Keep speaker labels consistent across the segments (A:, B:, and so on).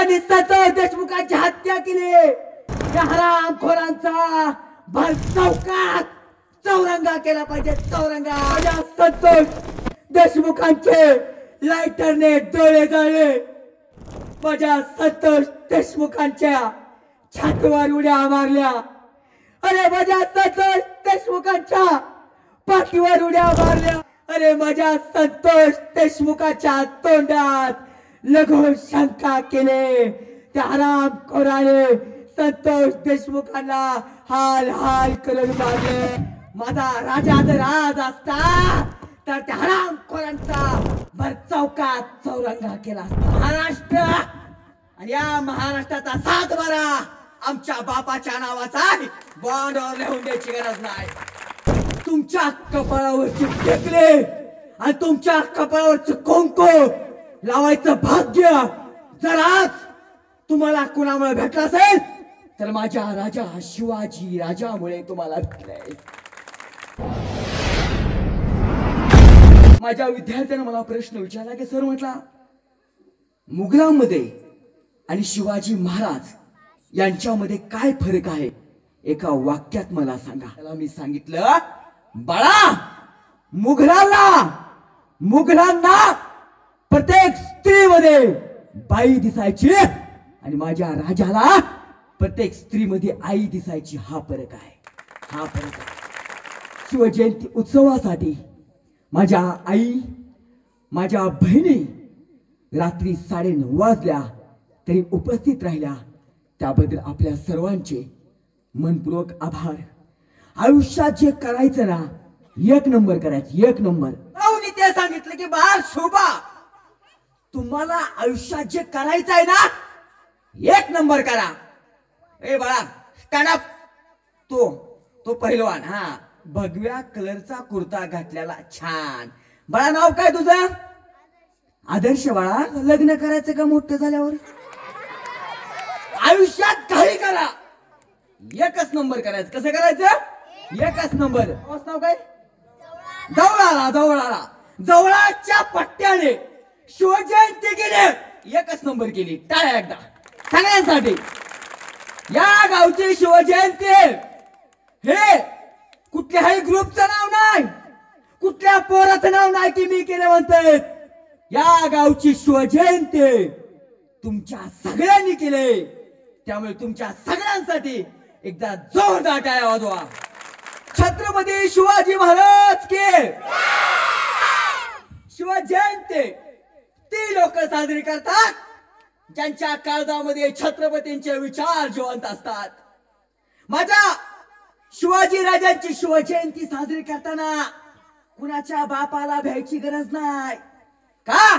A: ज्यांनी संतोष देशमुखांची हत्या केली त्या हरामखोरांचा भर चौकात चौरंगा केला पाहिजे, चौरंगा. माझ्या संतोष देशमुखांचे लायटरने डोळे जाळले, माझ्या संतोष देशमुखांच्या छातीवर उड्या मारल्या, अरे माझ्या संतोष देशमुखांच्या पाठीवर उड्या मारल्या, अरे माझ्या संतोष देशमुखाच्या तोंडात लघु शंका केले. त्या हरामखोराने संतोष देशमुखांना हाल हाल करून मारले. माझा राजा जर आज असता तर त्या हरामखोरांचा भर चौकात चौरंगा केला असता. महाराष्ट्र आणि या महाराष्ट्राचा 7 बारा आमच्या बापाच्या नावाचा बॉन्डवर लिहून द्यायची गरज नाही. तुमच्या कपाळावरचे टेकले आणि तुमच्या कपाळावरचं कुंकू लावायचं भाग्य जर आज तुम्हाला कुणामुळे भेटलं असेल तर माझ्या राजा शिवाजी राजामुळे तुम्हाला भेटलंय. माझ्या विद्यार्थ्याने मला प्रश्न विचारला की सर, म्हटला मुघलांमध्ये आणि शिवाजी महाराज यांच्यामध्ये काय फरक आहे, एका वाक्यात मला सांगा. त्याला मी सांगितलं, बाळा मुघलांना प्रत्येक स्त्रीमध्ये बाई दिसायची आणि माझ्या राजाला प्रत्येक स्त्रीमध्ये आई दिसायची. हा फरक आहे, हा फरक आहे. शिवजयंती उत्सवासाठी माझ्या आई माझ्या बहिणी रात्री 9:30 वाजल्या तरी उपस्थित राहिल्या, त्याबद्दल आपल्या सर्वांचे मनपूर्वक आभार. आयुष्यात जे करायचं ना 1 नंबर करायचं, 1 नंबर. ते सांगितलं की बाळ शोभा, तुम्हाला आयुष्यात जे करायचं आहे ना 1 नंबर करा. ए बाळा स्टँड अप. तो पहिलवान, हा भगव्या कलरचा कुर्ता घातलेला, छान. बाळा नाव काय तुझं? आदर्श. बाळा लग्न करायचं का मोठं झाल्यावर? आयुष्यात काही करा 1च नंबर करायचं. कसं करायचं? 1च नंबर. नाव काय? जवळाला. जवळाच्या पट्ट्याने शिवजयंती केली, 1च नंबर केली. टाळ्या एकदा सगळ्यांसाठी. या गावची शिवजयंती हे कुठल्याही ग्रुपचं नाव नाही, कुठल्या पोराचं नाव नाही की मी केलं म्हणते. या गावची शिवजयंती तुमच्या सगळ्यांनी केले, त्यामुळे तुमच्या सगळ्यांसाठी एकदा जोरदार टाळ्या वाजवा. छत्रपती शिवाजी महाराज के. शिवजयंती ती लोक साजरी करतात ज्यांच्या काळजामध्ये छत्रपतींचे विचार जिवंत असतात. माझ्या शिवाजी राजांची शिवजयंती साजरी करताना कुणाच्या बापाला भ्यायची गरज नाही. का?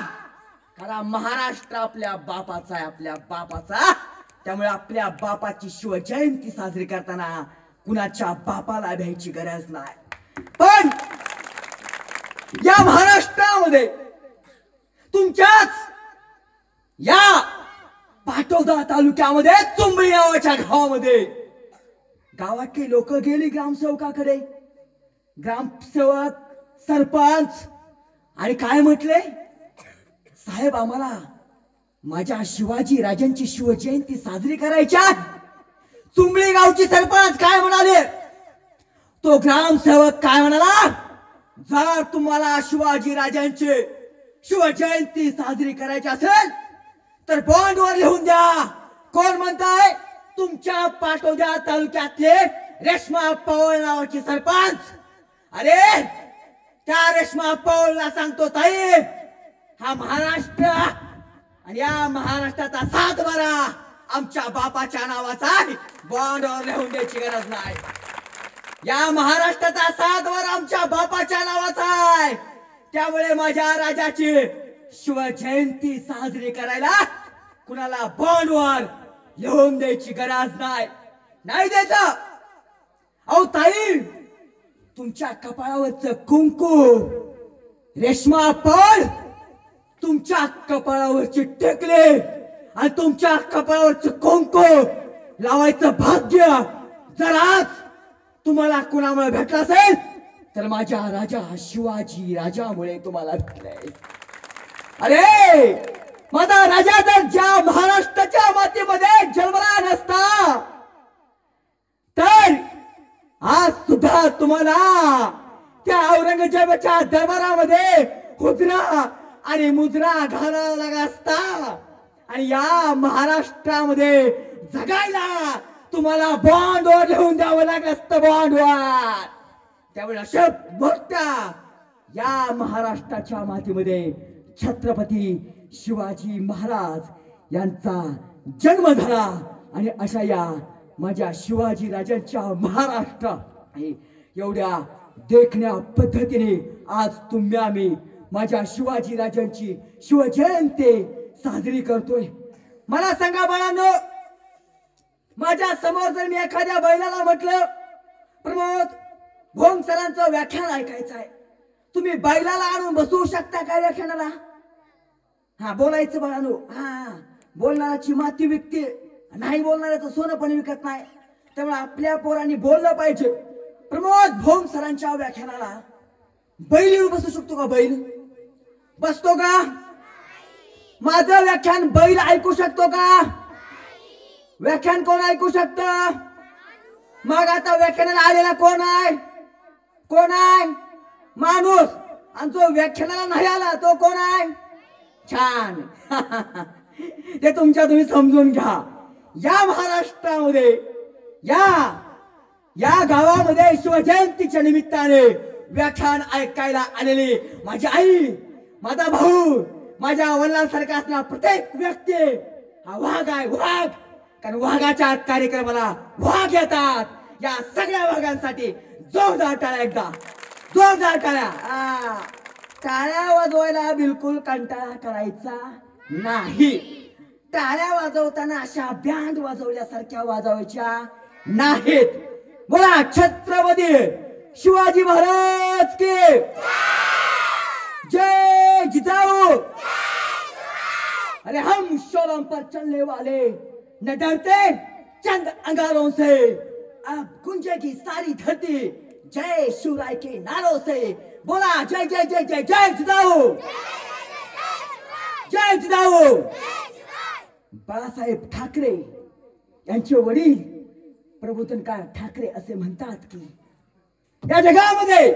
A: कारण महाराष्ट्र आपल्या बापाचा आहे, आपल्या बापाचा. त्यामुळे आपल्या बापाची शिवजयंती साजरी करताना कुणाच्या बापाला भ्यायची गरज नाही. पण या महाराष्ट्रामध्ये तुमच्याच या पाटोदा तालुक्यामध्ये चुंबळी नावाच्या गावामध्ये गावातली लोक गेली ग्रामसेवकाकडे. ग्रामसेवक, सरपंच आणि काय म्हटले, साहेब आम्हाला माझ्या शिवाजी राजांची शिवजयंती साजरी करायच्या. चुंबळी गावची सरपंच काय म्हणाले, तो ग्रामसेवक काय म्हणाला, जर तुम्हाला शिवाजी राजांची शिवजयंती साजरी करायची असेल तर बॉन्डवर लिहून द्या. कोण म्हणताय? तुमच्या पाटोदा तालुक्यातले रेश्मा पवार नावाची सरपंच. अरे त्या रेश्मा पवारला सांगतो, ताई हा महाराष्ट्र आणि या महाराष्ट्राचा 7 बारा आमच्या बापाच्या नावाचा बॉन्डवर लिहून द्यायची गरज नाही. या महाराष्ट्राचा 7 बारा आमच्या बापाच्या नावाचा आहे. त्यामुळे माझ्या राजाची शिवजयंती साजरी करायला कुणाला बॉन्डवर लिहून द्यायची गरज नाही. नाही द्यायचं. अहो ताई, तुमच्या कपाळावरचं कुंकू रेश्मा पवार तुमच्या कपाळावरचे टेकले आणि तुमच्या कपाळावरचं कुंकू लावायचं भाग्य जर आज तुम्हाला कुणामुळे भेटलं असेल तर माझ्या राजा शिवाजी राजामुळे तुम्हाला भेटलंय. अरे माझा राजा जर ज्या महाराष्ट्राच्या आम्हाला त्या औरंगजेबाच्या दरबारामध्ये हुजरा आणि मुजरा घालावा लागला असता आणि या महाराष्ट्रामध्ये जगायला तुम्हाला बॉन्डवर लिहून द्यावं लागलं असतं, बॉन्डवर. त्यावेळी अशा मोठ्या या महाराष्ट्राच्या मातीमध्ये छत्रपती शिवाजी महाराज यांचा जन्म झाला आणि अशा या माझ्या शिवाजी राजांच्या महाराष्ट्र आहे एवढ्या देखण्या पद्धतीने आज तुम्ही आम्ही माझ्या शिवाजी राजांची शिवजयंती साजरी करतोय. मला सांगा बाळांनो, माझ्या समोर जर मी एखाद्या बैलाला म्हटलं प्रमोद भोंग सरांचं व्याख्यान ऐकायचं आहे, तुम्ही बैलाला आणून बसवू शकता का व्याख्यानाला? हा बोलायचं बाळांनो. हा बोलणाराची माती विकते, नाही बोलणाऱ्याचं सोनं पण विकत नाही. त्यामुळे आपल्या पोरांनी बोललं पाहिजे. प्रमोद भोंग सरांच्या व्याख्यानाला बैल येऊन बसू शकतो का? बैल बसतो का? माझं व्याख्यान बैल ऐकू शकतो का? व्याख्यान कोण ऐकू शकत? मग आता व्याख्यानाला आलेला कोण आहे? कोण आहे? माणूस. आणि जो व्याख्यानाला नाही आला तो कोण आहे? छान. ते तुमच्या तुम्ही समजून घ्या. या महाराष्ट्रामध्ये या गावामध्ये शिवजयंतीच्या निमित्ताने व्याख्यान ऐकायला आलेली माझी आई, माझा भाऊ, माझ्या वडिलांसारखा असणारा प्रत्येक व्यक्ती हा वाघ आहे, वाघ. कारण वाघाच्या कार्यक्रमाला वाघ येतात. या सगळ्या वाघांसाठी जोरदार टाळ्या, एकदा जोरदार टाळ्या. टाळ्या वाजवायला बिलकुल कंटाळा करायचा नाही. टाळ्या वाजवताना अशा बँड वाजवल्यासारख्या वाजवायच्या नाहीत. बोला छत्रपती शिवाजी महाराज की जय जिजाऊ. अरे हम शोलम पर चलने वाले न डरते चंद अंगारों से, अब गुंजेगी सारी धरती जय शिवराय के नारों से. बोला जय जय जय जय जय जिजाऊ, जय जिजाऊ. बाळासाहेब ठाकरे यांचे वडील प्रबोधनकार ठाकरे असे म्हणतात की या जगामध्ये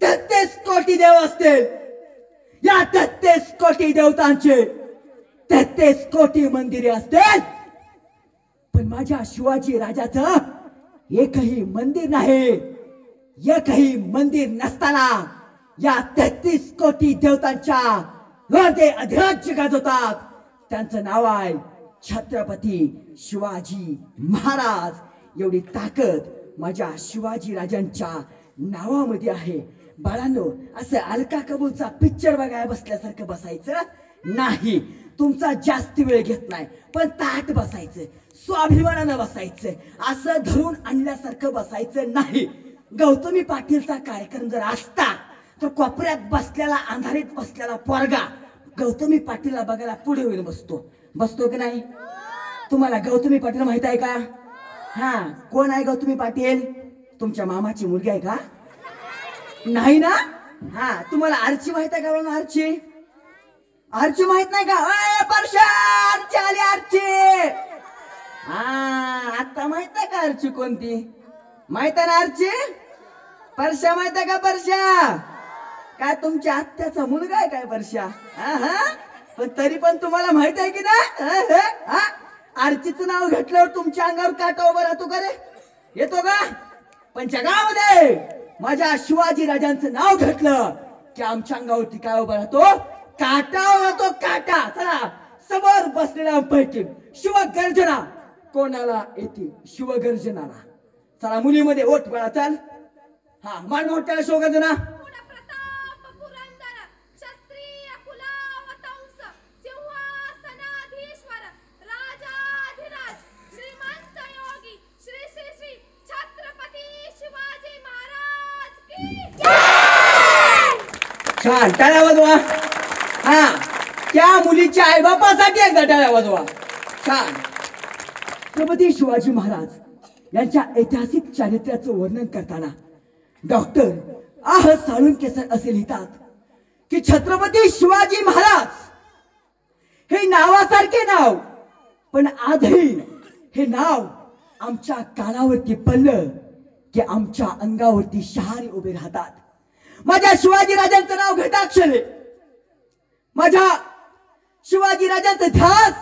A: 33 कोटी देव असतील. या 33 कोटी देवतांचे 33 कोटी मंदिरे असतील, पण माझ्या शिवाजी राजाचं एकही मंदिर नाही. एकही मंदिर नसताना या 33 कोटी देवतांच्या हृदय अधिराज्य गाजवतात. त्यांचं नाव आहे छत्रपती शिवाजी महाराज. एवढी ताकद माझ्या शिवाजी राजांच्या नावामध्ये आहे. बाळांनो, असं अलका कबूलचा पिक्चर बघायला बसल्यासारखं बसायचं नाही. तुमचा जास्त वेळ घेत नाही, पण ताट बसायचं, स्वाभिमानानं बसायचं. असं धरून आणल्यासारखं बसायचं नाही. गौतमी पाटीलचा कार्यक्रम जर असता तर कोपऱ्यात बसलेला, अंधारीत बसलेला पोरगा गौतमी पाटीलला बघायला पुढे होईल बसतो की नाही? तुम्हाला गौतमी पाटील माहित आहे का? हा, कोण आहे गौतमी पाटील? तुमच्या मामाची मुलगी आहे का? नाही ना? हा, तुम्हाला आरची माहित आहे का? आरची माहित नाही का? परशा आरची आली, आरची. हा, आता माहित आहे का आरची कोणती? माहित आहे ना आरची? परशा माहित आहे का? परशा काय तुमच्या आत्याचा मुलगा आहे काय परशा? पण तरी पण तुम्हाला माहित आहे की ना? आरचीचं नाव घेतल्यावर तुमच्या अंगावर काटा उभा राहतो का रे? येतो का? पण जगामध्ये माझ्या शिवाजी राजांचं नाव घेतलं की आमच्या अंगावरती काय उभा राहतो? काटा उभा राहतो, काटा. चला, समोर बसलेल्यांपैकी शिवगर्जना कोणाला येते? शिवगर्जनाला. चला, मुलीमध्ये ओठ बळा, चल. हा, मान मोठ्याला शिवगर्जना. छान, टाळ्या वाजवा. हा, त्या मुलीच्या आईबापासाठी एकदा टाळ्या वाजवा. छान. छत्रपती शिवाजी महाराज यांच्या ऐतिहासिक चारित्र्याचं वर्णन करताना डॉक्टर साळुंखे सर असे लिहितात की छत्रपती शिवाजी महाराज हे नावासारखे नाव, पण आजही हे नाव आमच्या कानावरती पडलं की आमच्या अंगावरती शहारे उभे राहतात. माझ्या शिवाजी राजांचं नाव घटाक्षर आहे. माझ्या शिवाजी राजांचा इतिहास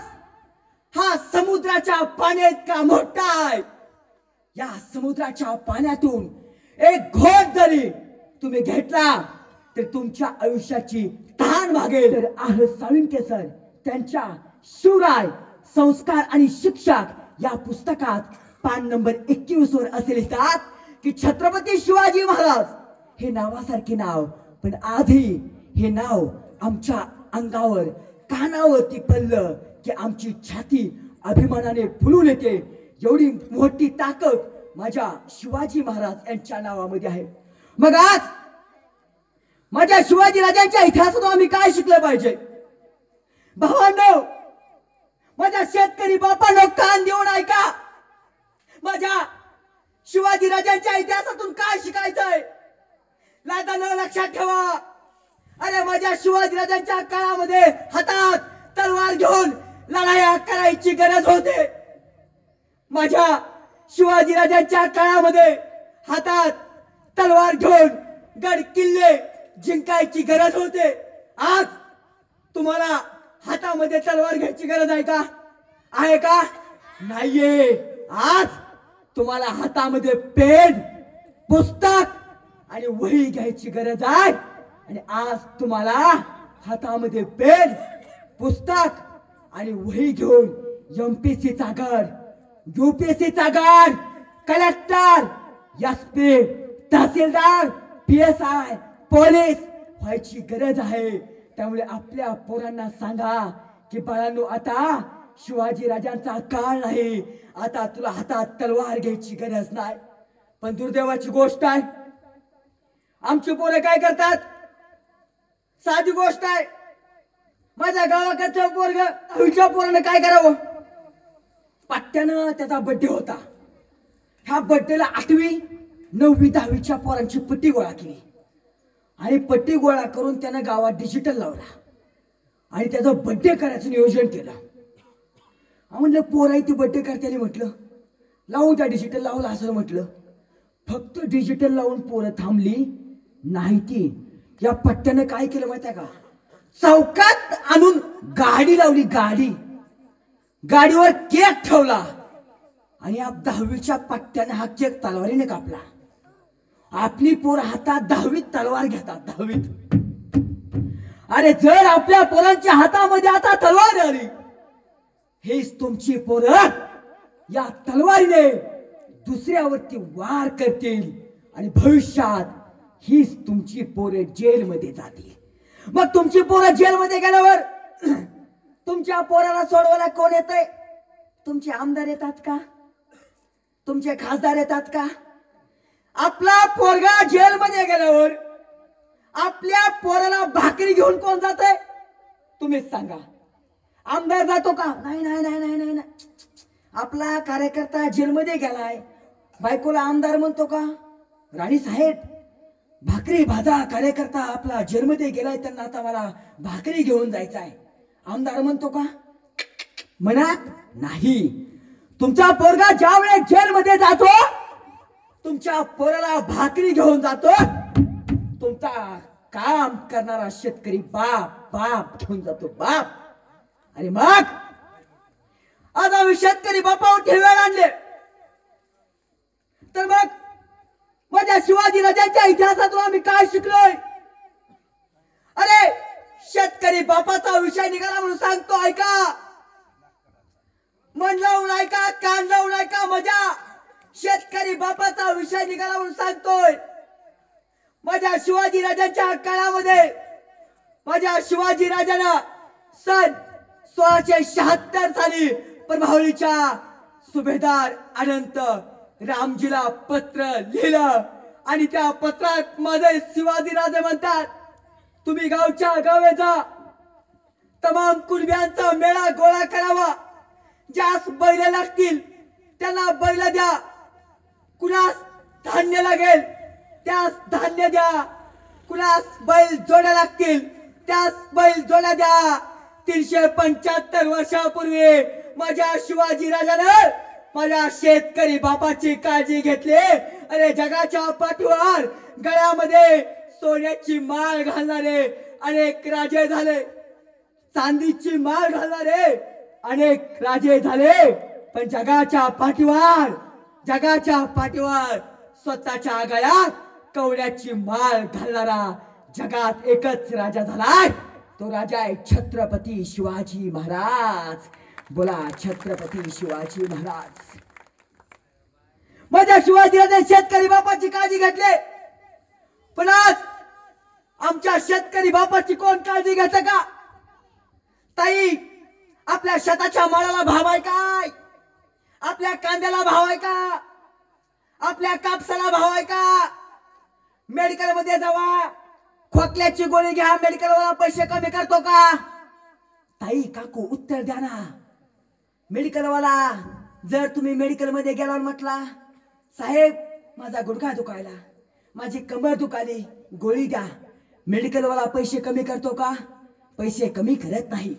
A: हा समुद्राच्या पाण्याइतका मोठा आहे. या समुद्राच्या पाण्यातून एक घोट जरी तुम्ही घेतला तर तुमच्या आयुष्याची तहान भागेल. तर आह साळुंखे सर त्यांच्या शिवराय संस्कार आणि शिक्षक या पुस्तकात पान नंबर 21 वर असे लिहितात की छत्रपती शिवाजी महाराज हे नावासारखे नाव, पण आजही हे नाव आमच्या अंगावर कानावरती पडलं की आमची छाती अभिमानाने फुलून येते. एवढी मोठी ताकद माझ्या शिवाजी महाराज यांच्या नावामध्ये आहे. मग आज माझ्या शिवाजी राजांच्या इतिहासातून आम्ही काय शिकलं पाहिजे? भावांनो, माझ्या शेतकरी बापांनो कान देऊन ऐका. माझ्या शिवाजी राजांच्या इतिहासातून काय शिकायचंय? लादानं लक्षात ठेवा. अरे माझ्या शिवाजी राजांच्या काळामध्ये हातात तलवार घेऊन लढाया करायची गरज होते. माझ्या शिवाजी राजांच्या काळामध्ये हातात तलवार घेऊन गड किल्ले जिंकायची गरज होते. आज तुम्हाला हातामध्ये तलवार घ्यायची गरज आहे का? आहे का? नाहीये. आज तुम्हाला हातामध्ये पेन, पुस्तक आणि वही घ्यायची गरज आहे. आणि आज तुम्हाला हातामध्ये पेन, पुस्तक आणि वही घेऊन एमपीएससी चा गड, यूपीएससी चा गड, कलेक्टर, एसपी, तहसीलदार, पीएसआय, पोलीस व्हायची गरज आहे. त्यामुळे आपल्या पोरांना सांगा की बाळांनो, आता शिवाजी राजांचा काळ नाही. आता तुला हातात तलवार घ्यायची गरज नाही. पण दुर्दैवाची गोष्ट आहे, आमची पोरं काय करतात? साधी गोष्ट आहे. माझ्या गावाकडच्या पोरच्या पोरानं काय करावं? पट्ट्यानं त्याचा बर्थडे होता. ह्या बर्थडेला 8वी 9वी 10वीच्या पोरांची पट्टी गोळा केली आणि पट्टी गोळा करून त्यानं गावात डिजिटल लावला आणि त्याचा बर्थडे करायचं नियोजन केलं. म्हणलं पोर आहे ती बर्थडे करताना म्हटलं लावू त्या डिजिटल लावला असं म्हटलं. फक्त डिजिटल लावून पोरं थांबली नाही. ती या पट्ट्यानं काय केलं माहिती आहे का? चौकात आणून गाडी लावली. गाडीवर केक ठेवला आणि या 10वीच्या पट्ट्याने हा केक तलवारीने कापला. आपली पोर हातात 10वीत तलवार घेतात. 10वीत. अरे जर आपल्या पोरांच्या हातामध्ये आता तलवार आली, हेच तुमची पोरं या तलवारीने दुसऱ्यावरती वार करतील आणि भविष्यात हीच तुमची पोरं जेलमध्ये जातील. मग तुमची पोरं जेलमध्ये गेल्यावर तुमच्या पोराला सोडवायला कोण येतंय? तुमचे आमदार येतात का? तुमचे खासदार येतात का? आपला पोरगा जेलमध्ये गेल्यावर आपल्या पोराला भाकरी घेऊन कोण जातंय? तुम्हीच सांगा. आमदार जातो का? नाही नाही नाही नाही नाही. आपला कार्यकर्ता जेलमध्ये गेलाय, बायकोला आमदार म्हणतो का? राणी साहेब भाकरी भाजा, कार्यकर्ता आपला जेलमध्ये गेलाय, त्यांना आता मला भाकरी घेऊन जायचं आहे, आमदार म्हणतो का? म्हणत नाही. तुमचा पोरगा ज्या वेळेस जेलमध्ये जातो, तुमच्या पोराला भाकरी घेऊन जातो. तुमचा काम करणारा शेतकरी बाप घेऊन जातो. बाप. आणि मग आज आम्ही शेतकरी बापावर ठेवायला आणले. तर मग माझ्या शिवाजी राजांच्या इतिहासातून आम्ही काय शिकलोय? अरे शेतकरी बापाचा विषय निघाला म्हणून सांगतो, ऐका. मन लावून ऐका, कान लावून ऐका. माझ्या शेतकरी बापाचा विषय निघाला म्हणून सांगतोय. माझ्या शिवाजी राजांच्या काळामध्ये माझ्या शिवाजी राजांना सन 1676 साली प्रभावलीच्या सुभेदार अनंत रामजीला पत्र लिहिलं आणि त्या पत्रात माझे शिवाजी राजे म्हणतात, तुम्ही गावच्या गावे जा, तमाम कुणब्यांचा मेळा गोळा करावा, ज्यास बैल लागतील त्यांना बैल द्या, कुणास धान्य लागेल त्यास धान्य द्या, कुणास बैल जोड्या लागतील त्यास बैल जोड्या द्या. 375 वर्षापूर्वी माझ्या शिवाजी राजाने माझ्या शेतकरी बापाची काळजी घेतली अरे जगाच्या पाठीवर गळ्यामध्ये सोन्याची माळ घालणारे अनेक राजे झाले, चांदीची माळ घालणारे अनेक राजे झाले, पण जगाच्या पाठीवर स्वतःच्या गळ्यात कवड्याची माळ घालणारा जगात एकच राजा झालाय. तो राजा आहे छत्रपती शिवाजी महाराज. बोला छत्रपती शिवाजी महाराज. माझ्या शिवाजीराजे शेतकरी बापाची काळजी घेतली, पण आज आमच्या शेतकरी बापाची कोण काळजी घेत का? ताई, आपल्या शेताच्या मालाला भाव आहे काय? आपल्या कांद्याला भाव आहे का? आपल्या कापसाला भाव आहे का? मेडिकल मध्ये जावा, खोकल्याची गोळी घ्या, मेडिकल वाला पैसे कमी करतो का? ताई काकू उत्तर द्या ना. मेडिकल वाला जर तुम्ही मेडिकल मध्ये गेला म्हटला, साहेब माझा गुडघा दुखायला, माझी कमर दुखाली, गोळी द्या, मेडिकल वाला पैसे कमी करतो का? पैसे कमी करत नाही.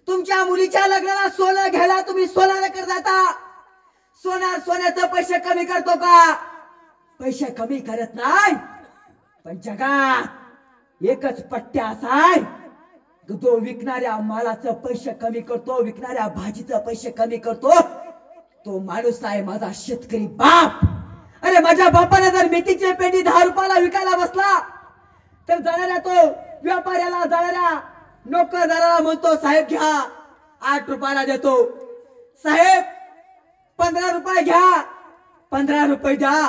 A: तुमच्या मुलीच्या लग्नाला सोनं घ्यायला तुम्ही सोनाराकडे जाता, सोन्याचं पैसे कमी करतो का? पैसे कमी करत नाही. पण जगात एकच पट्ट्या असाय, जो विकणाऱ्या मालाचं पैसे कमी करतो, विकणाऱ्या भाजीचं पैसे कमी करतो, तो माणूस आहे माझा शेतकरी बाप. अरे माझ्या बापाने जर मेथीची पेंडी 10 रुपयाला विकायला बसला, तर जाणाऱ्या तो व्यापाऱ्याला, जाणाऱ्या नोकरदाराला म्हणतो, साहेब घ्या, 8 रुपयाला देतो. साहेब 15 रुपये घ्या, 15 रुपये द्या,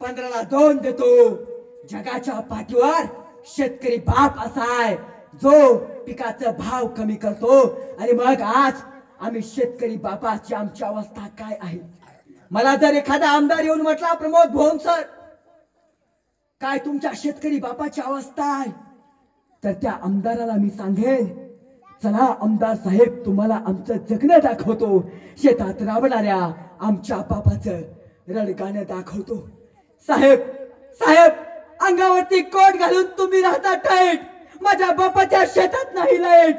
A: 15ला 2 देतो. जगाच्या पाठीवर शेतकरी बाप असाय जो पिकाचा भाव कमी करतो. आणि मग आज आम्ही शेतकरी बापाची आमची अवस्था काय आहे? मला जर एखादा आमदार येऊन म्हटला, प्रमोद भोन सर काय तुमच्या शेतकरी बापाची अवस्था आहे, तर त्या आमदाराला मी सांगेन, चला आमदार साहेब तुम्हाला आमचं जगणं दाखवतो, शेतात राबणाऱ्या आमच्या बापाचं रडगाणं दाखवतो. साहेब अंगावरती कोट घालून तुम्ही राहता टाईट, माझ्या बापाच्या शेतात नाही लाईट.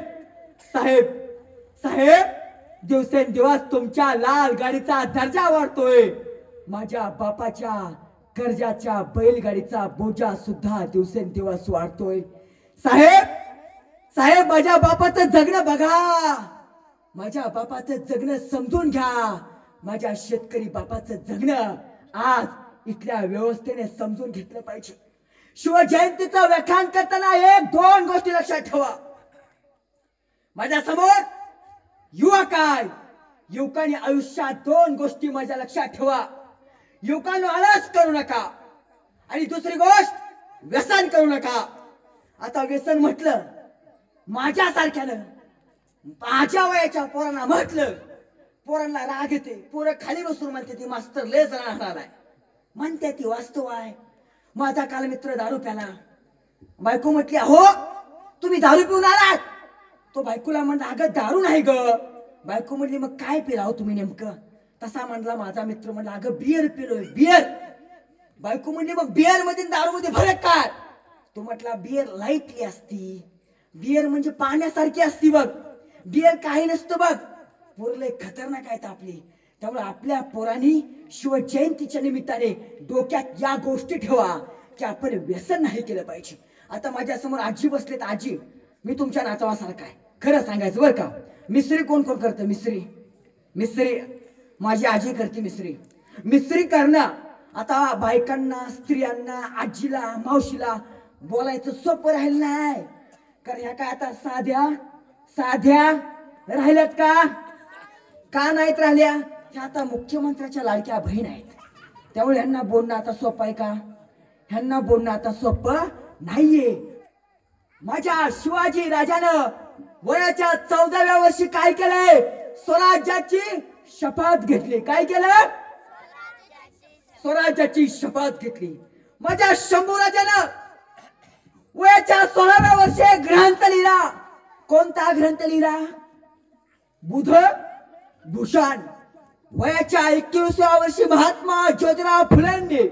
A: साहेब दिवसेंदिवस तुमच्या लाल गाडीचा दर्जा वाढतोय, माझ्या बापाच्या कर्जाच्या बैलगाडीचा बोजा सुद्धा दिवसेंदिवस वाढतोय. साहेब माझ्या बापाचं जगणं बघा, माझ्या बापाचं जगणं समजून घ्या. माझ्या शेतकरी बापाचं जगणं आज इथल्या व्यवस्थेने समजून घेतलं पाहिजे. शिवजयंतीचं व्याख्यान करताना 1-2 गोष्टी लक्षात ठेवा. माझ्या समोर युवक आहे, युवकांनी आयुष्यात 2 गोष्टी माझ्या लक्षात ठेवा. युवकांनो आळस करू नका, आणि दुसरी गोष्ट व्यसन करू नका. आता व्यसन म्हटलं, माझ्यासारख्यानं माझ्या वयाच्या पोरांना म्हटलं, पोरांना राग येते, पोरं खाली बसून म्हणते ती मास्तर लय राहणार आहे, म्हणते ती वास्तव आहे. माझा काल मित्र दारू प्याला, बायको म्हटली, हो तुम्ही दारू पिऊन आलात? तो बायकोला म्हणला, अगं दारू नाही ग. बायको म्हटली, मग काय पिलाव तुम्ही नेमकं? तसा म्हणला माझा मित्र, म्हणला अगं बियर पिलोय, बियर. बायको म्हणली, मग बियर मध्ये दारू मध्ये फरक काय? तो म्हटला, बियर लाईटली असती, बियर म्हणजे पाण्यासारखी असती बघ, बियर काही नसतं बघ. पोरले खतरनाक आहेत आपली. त्यामुळे आपल्या पोरांनी शिवजयंतीच्या निमित्ताने डोक्यात या गोष्टी ठेवा की आपण व्यसन नाही केलं पाहिजे. आता माझ्या समोर आजी बसलेत. आजी, मी तुमच्या नातवासारखा आहे, खरं सांगायचं बरं का. मिस्त्री कोण करतं? मिस्त्री माझी आजी करते. मिस्त्री करणं आता बायकांना, स्त्रियांना, आजीला, मावशीला बोलायचं सोपं राहिलं नाही, कारण ह्या काय आता साध्या राहिल्यात का नाहीत राहिल्या? ह्या आता मुख्यमंत्र्याच्या लाडक्या बहीण आहेत. त्यामुळे ह्यांना बोलणं आता सोपं आहे का? ह्यांना बोलणं आता सोपं नाहीये. माझ्या शिवाजी राजानं वयाच्या 14व्या वर्षी काय केलंय? स्वराज्याची शपथ घेतली. काय केलं? स्वराज्याची शपथ घेतली. माझ्या शंभूराजानं वयाच्या 16व्या वर्षी ग्रंथ लिहिला. कोणता ग्रंथ लिहिला? बुध भूषण. वयाच्या 21व्या वर्षी महात्मा ज्योतिराव फुलेंनी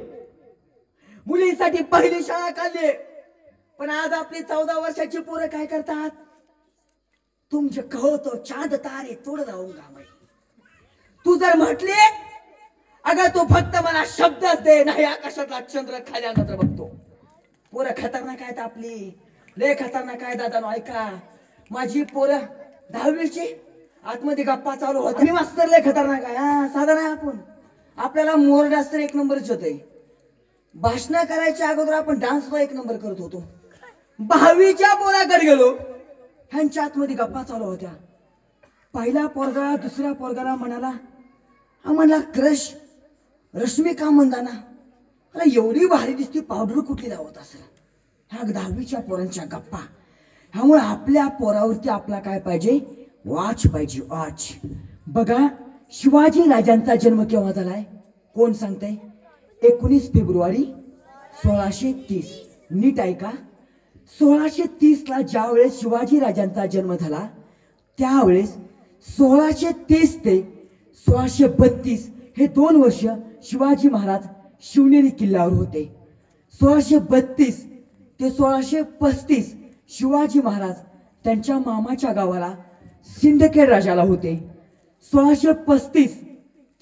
A: मुलींसाठी पहिली शाळा काढली. पण आज आपली 14 वर्षाची पोरं काय करतात? तुमचे कहो तो चांद तारे तोड जाऊंगा मैं. तू जर म्हटले अगं तू फक्त मला शब्दच दे, नाही आकाशातला चंद्र खाली नंतर बघतो. पोरं खतरनाक आहेत आपली, लय खतरनाक आहे दादा. ऐका, माझी पोरं 10वीची आतमध्ये गप्पा चालू होता. मी मास्तर लय खतरनाक आहे. हा साधा नाही आपण, आपल्याला मोर डान्स तर 1 नंबरच होते. भाषण करायच्या अगोदर आपण डान्स सुद्धा 1 नंबर करत होतो. 12वीच्या पोराकडे गेलो, ह्यांच्या आतमध्ये गप्पा चालू होत्या. पहिला पोरगा दुसऱ्या पोरगाला म्हणाला, हा म्हणला क्रश रश्मिका मंदाना, मला एवढी भारी दिसती, पावडर कुठली लावत असेल. ह्या 10वीच्या पोरांच्या गप्पा. ह्यामुळे आपल्या पोरावरती आपला काय पाहिजे, वॉच पाहिजे, वॉच. बघा शिवाजी राजांचा जन्म केव्हा झालाय, कोण सांगताय? 19 फेब्रुवारी 1630. नीट ऐका, 1630 ला ज्या वेळेस शिवाजी राजांचा जन्म झाला, त्यावेळेस 1630 ते 1632 हे 2 वर्ष शिवाजी महाराज शिवनेरी किल्ल्यावर होते. 1632 ते 1635 शिवाजी महाराज त्यांच्या मामाच्या गावाला सिंदखेड राजाला होते. 1635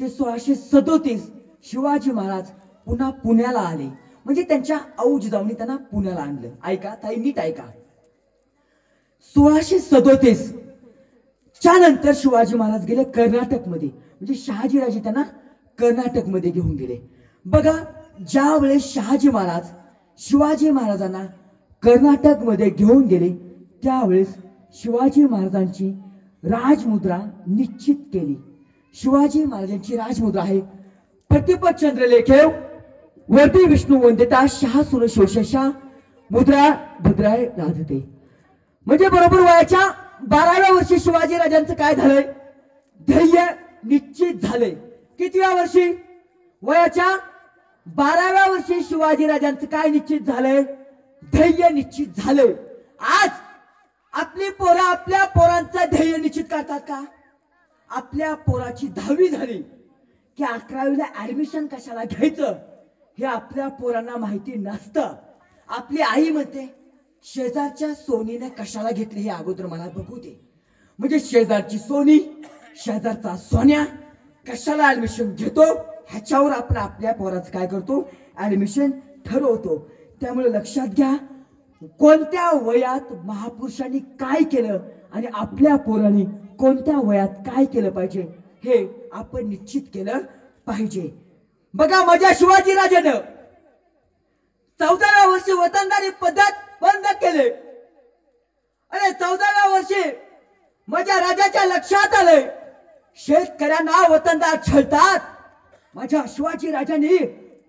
A: ते 1637 शिवाजी महाराज पुन्हा पुण्याला आले, म्हणजे त्यांच्या औज जाऊनी त्यांना पुण्याला आणलं. ऐका ताई, नीट ऐका. 1637 च्या नंतर शिवाजी महाराज गेले कर्नाटकमध्ये, म्हणजे शहाजीराजे त्यांना कर्नाटकमध्ये घेऊन गेले. बघा ज्या वेळेस शहाजी महाराज शिवाजी महाराजांना कर्नाटकमध्ये घेऊन गेले, त्यावेळेस शिवाजी महाराजांची राजमुद्रा निश्चित केली. शिवाजी महाराजांची राजमुद्रा आहे प्रतिपद चंद्रलेखेव वर्दी विष्णू वंदिता शहा सुर शोषशा मुद्रा भद्राय राजते. म्हणजे बरोबर वयाच्या 12व्या वर्षी शिवाजी राजांचं काय झालंय, ध्येय निश्चित झाले. कितव्या वर्षी? वयाच्या 12व्या वर्षी शिवाजी राजांचं काय निश्चित झालंय, ध्येय निश्चित झालंय. आज आपली पोरं आपल्या पोरांचं ध्येय निश्चित करतात का? आपल्या पोराची 10वी झाली की 11वीला ऍडमिशन कशाला घ्यायचं हे आपल्या पोरांना माहिती नसतं. आपली आई म्हणते शेजारच्या सोनीने कशाला घेतली हे अगोदर मला बघू दे. म्हणजे शेजारची सोनी, शेजारचा सोन्या कशाला ऍडमिशन घेतो ह्याच्यावर आपण आपल्या पोराचं काय करतो, ऍडमिशन ठरवतो. त्यामुळे लक्षात घ्या, कोणत्या वयात महापुरुषांनी काय केलं आणि आपल्या पोरांनी कोणत्या वयात काय केलं पाहिजे हे आपण निश्चित केलं पाहिजे. बघा माझ्या शिवाजी राजानं 14व्या वर्षी वतनदारी पद्धत बंद केले. अरे 14व्या वर्षी माझ्या राजाच्या लक्षात आलंय शेतकऱ्यांना वतनदार छळतात. माझ्या शिवाजी राजांनी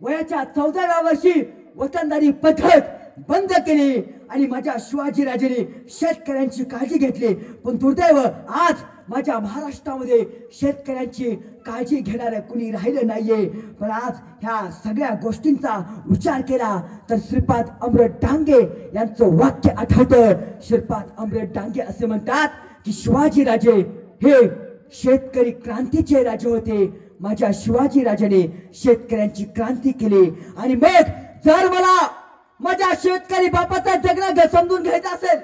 A: वयाच्या 14व्या वर्षी वतनदारी पद्धत बंद केली आणि माझ्या शिवाजी राजांनी शेतकऱ्यांची काळजी घेतली. पण दुर्दैव आज माझ्या महाराष्ट्रामध्ये शेतकऱ्यांची काळजी घेणारे कुणी राहिलं नाहीये. पण आज ह्या सगळ्या गोष्टींचा विचार केला तर श्रीपाद अमृत डांगे यांचं वाक्य आठवतं. श्रीपाद अमृत डांगे असे म्हणतात की शिवाजी राजे हे शेतकरी क्रांतीचे राजे होते. माझ्या शिवाजी राजाने शेतकऱ्यांची क्रांती केली. आणि मग जर मला माझ्या शेतकरी बापाचं जगणं समजून घ्यायचं असेल,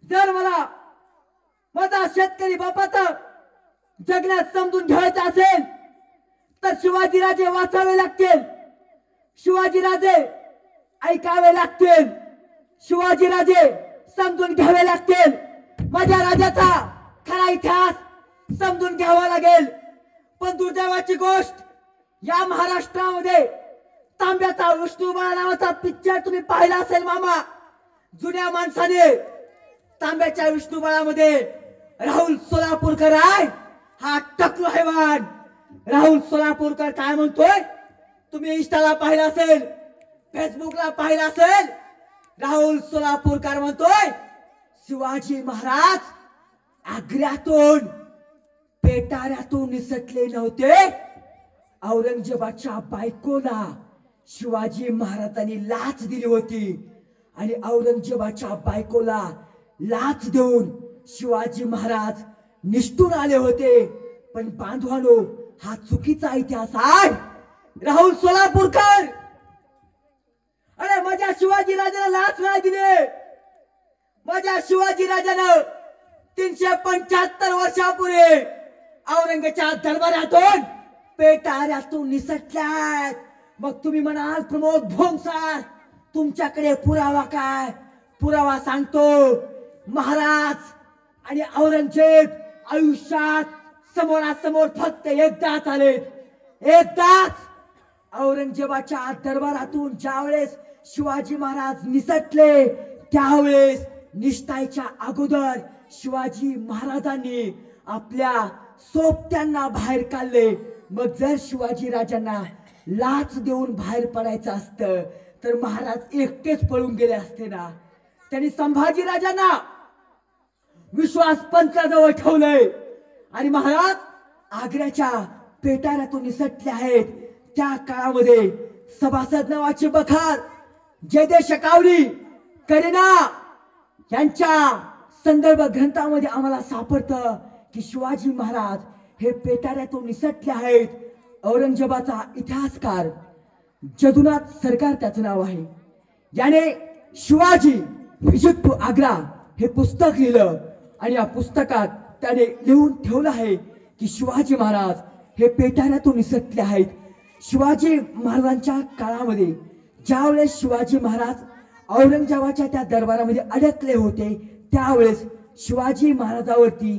A: जर मला माझा शेतकरी बापाचं जगणं समजून घ्यायचं असेल तर शिवाजीराजे वाचावे लागतील, शिवाजीराजे ऐकावे लागतील, शिवाजीराजे समजून घ्यावे लागतील. माझ्या राजाचा खरा इतिहास समजून घ्यावा लागेल. पण दुर्दैवाची गोष्ट या महाराष्ट्रामध्ये तांब्याचा विष्णुबाळा नावाचा पिक्चर तुम्ही पाहिला असेल मामा. जुन्या माणसाने तांब्याच्या विष्णुबाळामध्ये राहुल सोलापूरकर आहे, हा टकलो हैवान. राहुल सोलापूरकर काय म्हणतोय, तुम्ही इंस्टाला पाहिला असेल, फेसबुकला पाहिला असेल. राहुल सोलापूरकर म्हणतोय शिवाजी महाराज आग्र्यातून पेटाऱ्यातून निसटले नव्हते, औरंगजेबाच्या बायकोला शिवाजी महाराजांनी लाच दिली होती आणि औरंगजेबाच्या बायकोला लाच देऊन शिवाजी महाराज निष्ठून आले होते. पण बांधवानो, हा चुकीचा इतिहास आहे. राहुल सोलापूरकर, अरे माझ्या शिवाजी राजाला लाच नाही दिले. माझ्या शिवाजी राजानं 375 वर्षापूर्वी औरंगजेबाच्या दरबारातून पेटाऱ्यातून निसटल्यात. मग तुम्ही म्हणाल प्रमोद भोंगसार तुमच्याकडे पुरावा काय? पुरावा सांगतो. महाराज आणि औरंगजेब आयुष्यात समोरासमोर फक्त एकदाच आले. एकदाच औरंगजेबाच्या दरबारातून ज्यावेळेस शिवाजी महाराज निसटले त्यावेळेस निसटायच्या अगोदर शिवाजी महाराजांनी आपल्या सोबत्यांना बाहेर काढले. मग जर शिवाजी राजांना लाच देऊन बाहेर पडायचं असतं तर महाराज एकटेच पळून गेले असते ना. त्यांनी संभाजी राजांना विश्वास पंताजवळ ठेवलंय आणि महाराज आग्र्याच्या पेटाऱ्यातून निसटले आहेत. त्या काळामध्ये सभासद नावाचे बखार जयदेव शकावली करीना यांच्या संदर्भ ग्रंथामध्ये आम्हाला सापडतं की शिवाजी महाराज हे पेटाऱ्यातून निसटले आहेत. औरंगजेबाचा इतिहासकार जदुनाथ सरकार त्याचं नाव आहे. याने शिवाजी व्हिजिट टू आग्रा हे पुस्तक लिहिलं आणि या पुस्तकात त्याने लिहून ठेवलं आहे की शिवाजी महाराज हे पेटाऱ्यातून निसटले आहेत. शिवाजी महाराजांच्या काळामध्ये ज्यावेळेस शिवाजी महाराज औरंगजेबाच्या त्या दरबारामध्ये अडकले होते त्यावेळेस शिवाजी महाराजावरती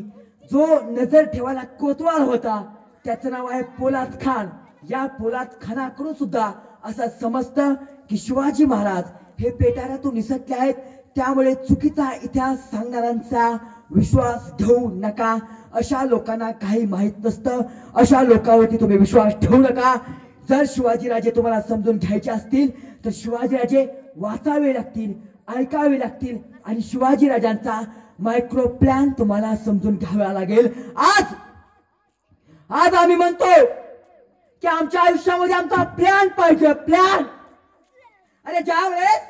A: जो नजर ठेवायला कोतवाल होता त्याचं नाव आहे पोलाद खान. या पोलाद खानाकडून सुद्धा असं समजतं की शिवाजी महाराज हे पेटाऱ्यातून निसटले आहेत. त्यामुळे चुकीचा इतिहास सांगणाऱ्यांचा विश्वास घेऊ नका. अशा लोकांना काही माहित नसतं. अशा लोकांवरती तुम्ही विश्वास ठेवू नका. जर शिवाजीराजे तुम्हाला समजून घ्यायचे असतील तर शिवाजीराजे वाचावे लागतील, ऐकावे लागतील आणि शिवाजीराजांचा मायक्रो प्लॅन तुम्हाला समजून घ्यावा लागेल. आज आम्ही म्हणतो की आमच्या आयुष्यामध्ये आमचा प्लॅन पाहिजे. प्लॅन. अरे ज्यावेळेस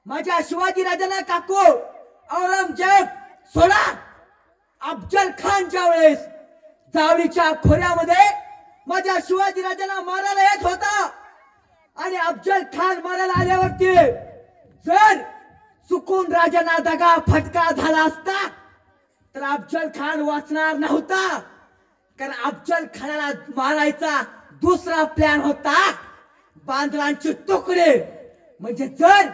A: माझ्या शिवाजीराजांना काकू औरंगजेब सोडा अफजल खान ज्यावेळेस जावळीच्या खोऱ्यामध्ये माझ्या शिवाजीराजांना मारायला येत होता आणि अफजल खान मारायला आल्यावरती जर चुकून राजांना दगा फटका झाला असता तर अफजल खान वाचणार नव्हता. कारण अफजल खानाला मारायचा दुसरा प्लॅन होता बांदरांचे तुकडे. म्हणजे जर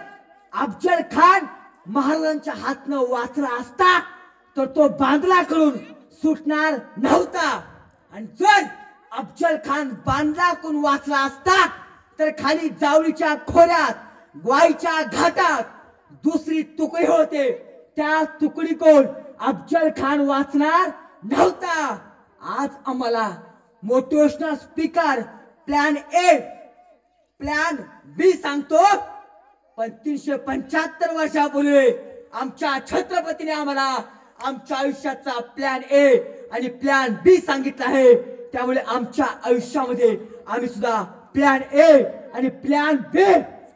A: अफजल खान महाराजांच्या हातनं वाचला असता तर तो बांदलाकडून सुटणार नव्हता. आणि जर अफजल खान बांदलाकडून वाचला असता तर खाली जावळीच्या खोऱ्यात ग्वाईच्या घाटात दुसरी तुकडी होते. त्या तुकडीकडून अफजल खान वाचणार नव्हता. आज आम्हाला motivational speaker plan A plan B सांगतो. पण 375 वर्षापूर्वी आमच्या छत्रपतीने आम्हाला आमच्या आयुष्याचा प्लॅन ए आणि प्लॅन बी सांगितला आहे. त्यामुळे आमच्या आयुष्यामध्ये आम्ही सुद्धा प्लॅन ए आणि प्लॅन बी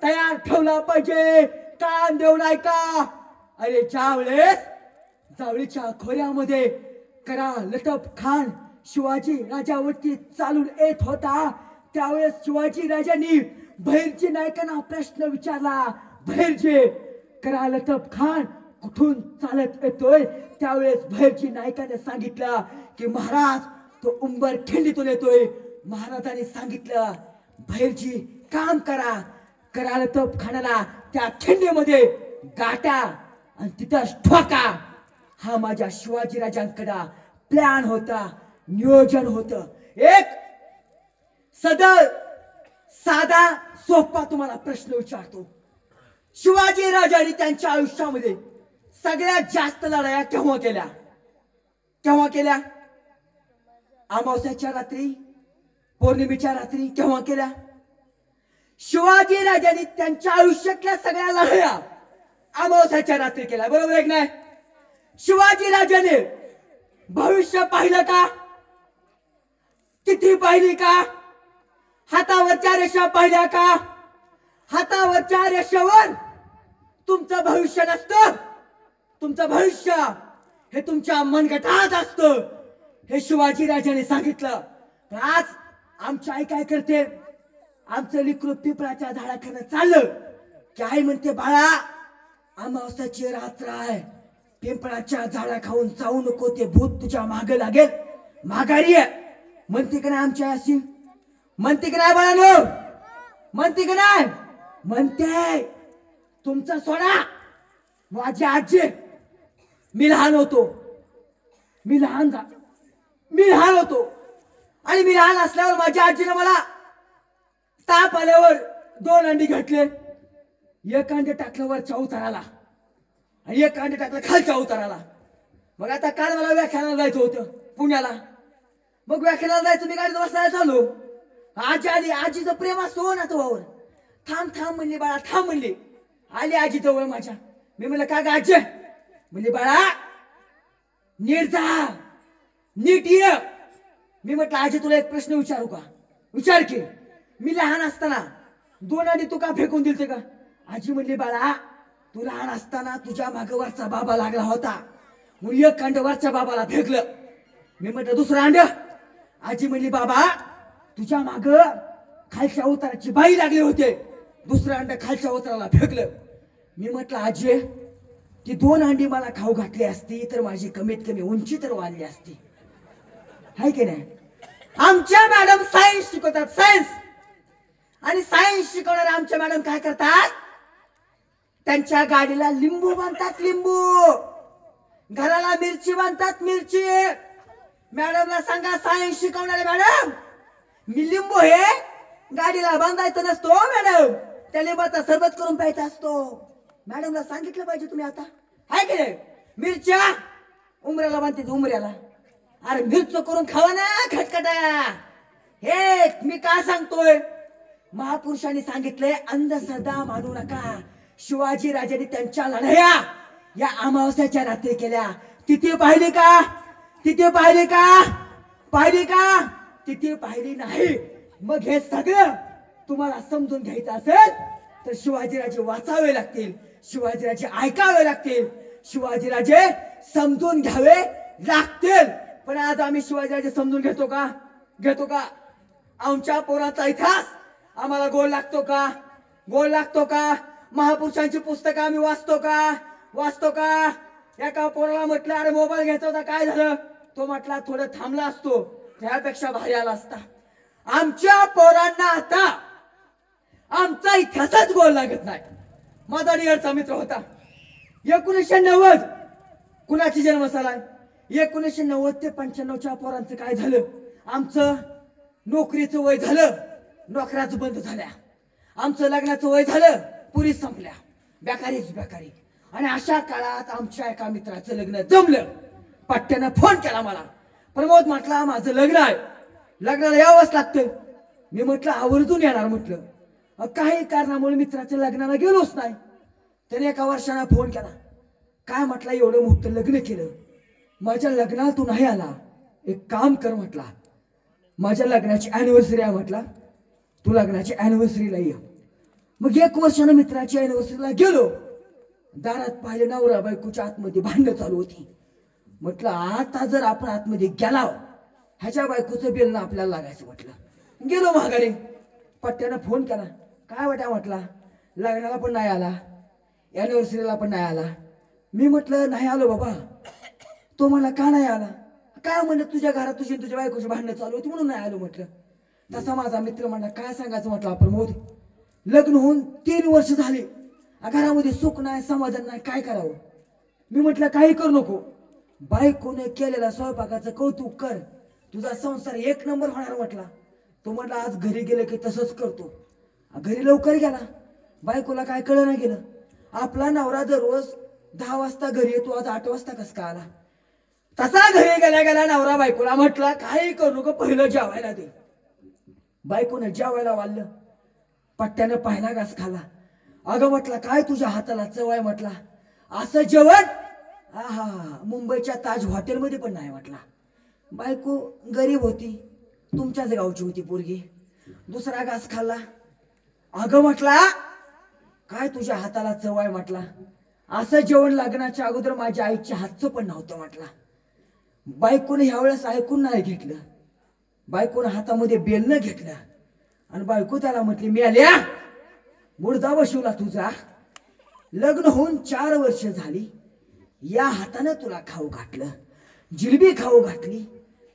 A: तयार ठेवला पाहिजे. कान देऊ नये का? अरे ज्यावेळेस जावळीच्या खोऱ्यामध्ये करा लटप खान शिवाजी राजावरती चालून येत होता त्यावेळेस शिवाजी राजांनी बहिर्जी नायकांना प्रश्न विचारला. बहिर्जी करा लटप खान कुठून चालत येतोय? त्यावेळेस बहिर्जी नायकाने सांगितलं की महाराज तो उंबर खिंडीतून येतोय. महाराजांनी सांगितलं बहिर्जी काम करा. करा लटप खानाला त्या खिंडीमध्ये गाठा आणि तिथं ठोका. हा माझ्या शिवाजी राजांकडे प्लॅन होता, नियोजन होतं. एक साधा सोपा तुम्हाला प्रश्न विचारतो. शिवाजी राजांनी त्यांच्या आयुष्यामध्ये सगळ्यात जास्त लढाया केव्हा केल्या? केव्हा केल्या? अमावस्याच्या रात्री, पौर्णिमेच्या रात्री केव्हा केल्या? शिवाजी राजांनी त्यांच्या आयुष्यातल्या सगळ्या लढाया अमावस्याच्या रात्री केल्या. बरोबर आहे की नाही? शिवाजी राजाने भविष्य पाहिलं का? तिथी पाहिली का? हातावरच्या रेषा पाहिल्या का? हातावरच्या रेषेवर तुमचं भविष्य नसतं. तुमचं भविष्य हे तुमच्या मनगटात असतं. हे शिवाजी राजाने सांगितलं. आज आमची आई काय करते? आमचं लेकरू पिंपळाच्या झाडाखाली चाललं की आई म्हणते बाळा अमावस्याची रात्र आहे, पिंपळाच्या झाडा खाऊन जाऊ नको, ते भूत तुझ्या मागे लागेल, माघारी आहे. म्हणते का नाही आमची आई अशी? म्हणते का नाही बाळांनो? म्हणते का नाही? म्हणते. तुमचा सोडा, माझी आजी. मी लहान होतो, मी लहान होतो आणि मी लहान असल्यावर माझ्या आजीने मला ताप आल्यावर 2 अंडी घातले. एक अंडे टाकलं वरच्या उताराला आणि एक अंडे टाकलं खालच्या उताराला. मग आता काल मला व्याख्यानाला जायचं होतं पुण्याला. मग व्याख्यानाला जायचं, मी गाडीत बसायला चालू. आजी आली. आजीचं प्रेम असतो ना तोवर. थांब थांब म्हणली बाळा, थांब म्हणली. आली आजी जवळ माझ्या. मी म्हणलं का ग आजी? म्हणली बाळा नीट जा, नीट ये. मी म्हटलं आजी तुला एक प्रश्न विचारू का? विचार की. मी लहान असताना 2 अंडी तू का फेकून दिलते का? आजी म्हणली बाळा तू लहान असताना तुझ्या मागे वरचा बाबा लागला होता म्हणून एक अंड वरच्या बाबाला फेकलं. मी म्हटलं दुसरं अंड? आजी म्हणली बाबा तुझ्या माग खालच्या उताराची बाई लागले होते, दुसरं अंड खालच्या उताराला फेकलं. मी म्हटलं आजी ती 2 अंडी मला खाऊ घातली असती तर माझी कमीत कमी उंची तर वाढली असती, हाय की नाही? आमच्या मॅडम सायन्स शिकवतात, सायन्स. आणि सायन्स शिकवणारे आमच्या मॅडम काय करतात? त्यांच्या गाडीला लिंबू बांधतात, लिंबू. घराला मिरची बांधतात, मिरची. मॅडमला सांगा सायन्स शिकवणारे मॅडम, मी लिंबू हे गाडीला बांधायचं नसतो मॅडम, त्या लिंबाचा सरबत करून प्यायचा असतो. मॅडमला सांगितलं पाहिजे तुम्ही आता, हाय की नाही? मिरच्या उमऱ्याला बांधते, उमऱ्याला. अरे मिरच करून खावा ना खटखटा. हे मी का सांगतोय? महापुरुषांनी सांगितलंय अंधश्रद्धा मानू नका. शिवाजी राजांनी त्यांच्या लढाया या अमावस्याच्या रात्री केल्या. तिथे पाहिली का? तिथे पाहिली का? पाहिली का? तिथे पाहिली नाही. मग हे सगळं तुम्हाला समजून घ्यायचं असेल तर शिवाजीराजे वाचावे लागतील, शिवाजीराजे ऐकावे लागतील, शिवाजीराजे समजून घ्यावे लागतील. पण आज आम्ही शिवाजीराजे समजून घेतो का? घेतो का? आमच्या पोराचा इतिहास आम्हाला गोल लागतो का? गोल लागतो का? महापुरुषांची पुस्तकं आम्ही वाचतो का? वाचतो का? एका पोराला म्हटलं अरे मोबाईल घ्यायचा होता, काय झालं? तो म्हटला थोडं थांबला असतो त्यापेक्षा भारी आला असता. आमच्या पोरांना आता आमचा इतिहासच गोल लागत नाही. माझा नियरचा मित्र होता 1990. कुणाची जन्मसाल आहे? 1990 ते 95च्या पोरांचं काय झालं? आमचं नोकरीचं वय झालं, नोकऱ्याच बंद झाल्या. आमचं लग्नाचं वय झालं, पुरी संपल्या, बेकारीच बेकारी. आणि अशा काळात आमच्या एका मित्राचं लग्न जमलं. पट्ट्यानं फोन केला मला, प्रमोद म्हटला माझं लग्न आहे, लग्नाला यावंच लागतं. मी म्हटलं आवर्जून येणार म्हटलं. काही कारणामुळे मित्राच्या लग्नाला गेलोच नाही. त्याने एका वर्षाने फोन केला, काय म्हटलं एवढं मोठं लग्न केलं, माझ्या लग्नाला तू नाही आला, एक काम कर म्हटला, माझ्या लग्नाची अॅनिव्हर्सरी आहे म्हटला, तू लग्नाची अॅनिव्हर्सरीला ये. मग 1 वर्षानं मित्राच्या अॅनिव्हर्सरीला गेलो. दारात पाहिले नवरा बायकोच्या आतमध्ये भांडणं चालू होती. म्हटलं आता जर आपण आतमध्ये गेला ह्याच्या बायकोचं बेलणं आपल्याला लागायचं. म्हटलं गेलो माघारी. पट्ट्यानं फोन केला, काय वाटा म्हटला, लग्नाला पण नाही आला, अॅनिव्हर्सरीला पण नाही आला. मी म्हटलं नाही आलो बाबा. तो म्हणला का नाही आला? काय म्हणलं तुझ्या घरात तुझ्या बायकोची भांडणं चालू होती म्हणून नाही आलो म्हटलं. तसा माझा मित्र म्हणला काय सांगायचं म्हटलं प्रमोद, लग्न होऊन 3 वर्ष झाले, घरामध्ये सुख नाही, समाधान नाही, काय करावं? मी म्हटलं काही करू नको, बायकोने केलेला स्वयंपाकाचं कौतुक कर, तुझा संसार 1 नंबर होणार म्हटला. तो म्हटला आज घरी गेलं की तसंच करतो. घरी लवकर गेला, बायकोला काय कळलं नाही गेलं. आपला नवरा दररोज 10 वाजता घरी येतो, आज 8 वाजता कस का आला? तसा घरी गेल्या गेला नवरा बायकोला म्हटला काही करू नको, पहिलं जेवायला दे. बायकोने जेवायला वाढलं. पट्ट्यानं पहिला घास खाला. अगं म्हटलं काय तुझ्या हाताला चव आहे म्हटला, असं जेवण आहा मुंबईच्या ताज हॉटेलमध्ये पण नाही म्हटला. बायको गरीब होती, तुमच्याच गावची होती पोरगी. दुसरा घास खाल्ला. अगं म्हटला काय तुझ्या हाताला चव आहे म्हटला, असं जेवण लग्नाच्या अगोदर माझ्या आईच्या हातचं पण नव्हतं म्हटला. बायकोने ह्यावेळेस ऐकून नाही घेतलं. बायकोने हातामध्ये बेलणं घेतलं आणि बायको त्याला म्हटली मी आल्या मुर्दा बसवला तुझा, लग्न होऊन 4 वर्ष झाली, या हाताने तुला खाऊ घातलं, जिलबी खाऊ घातली,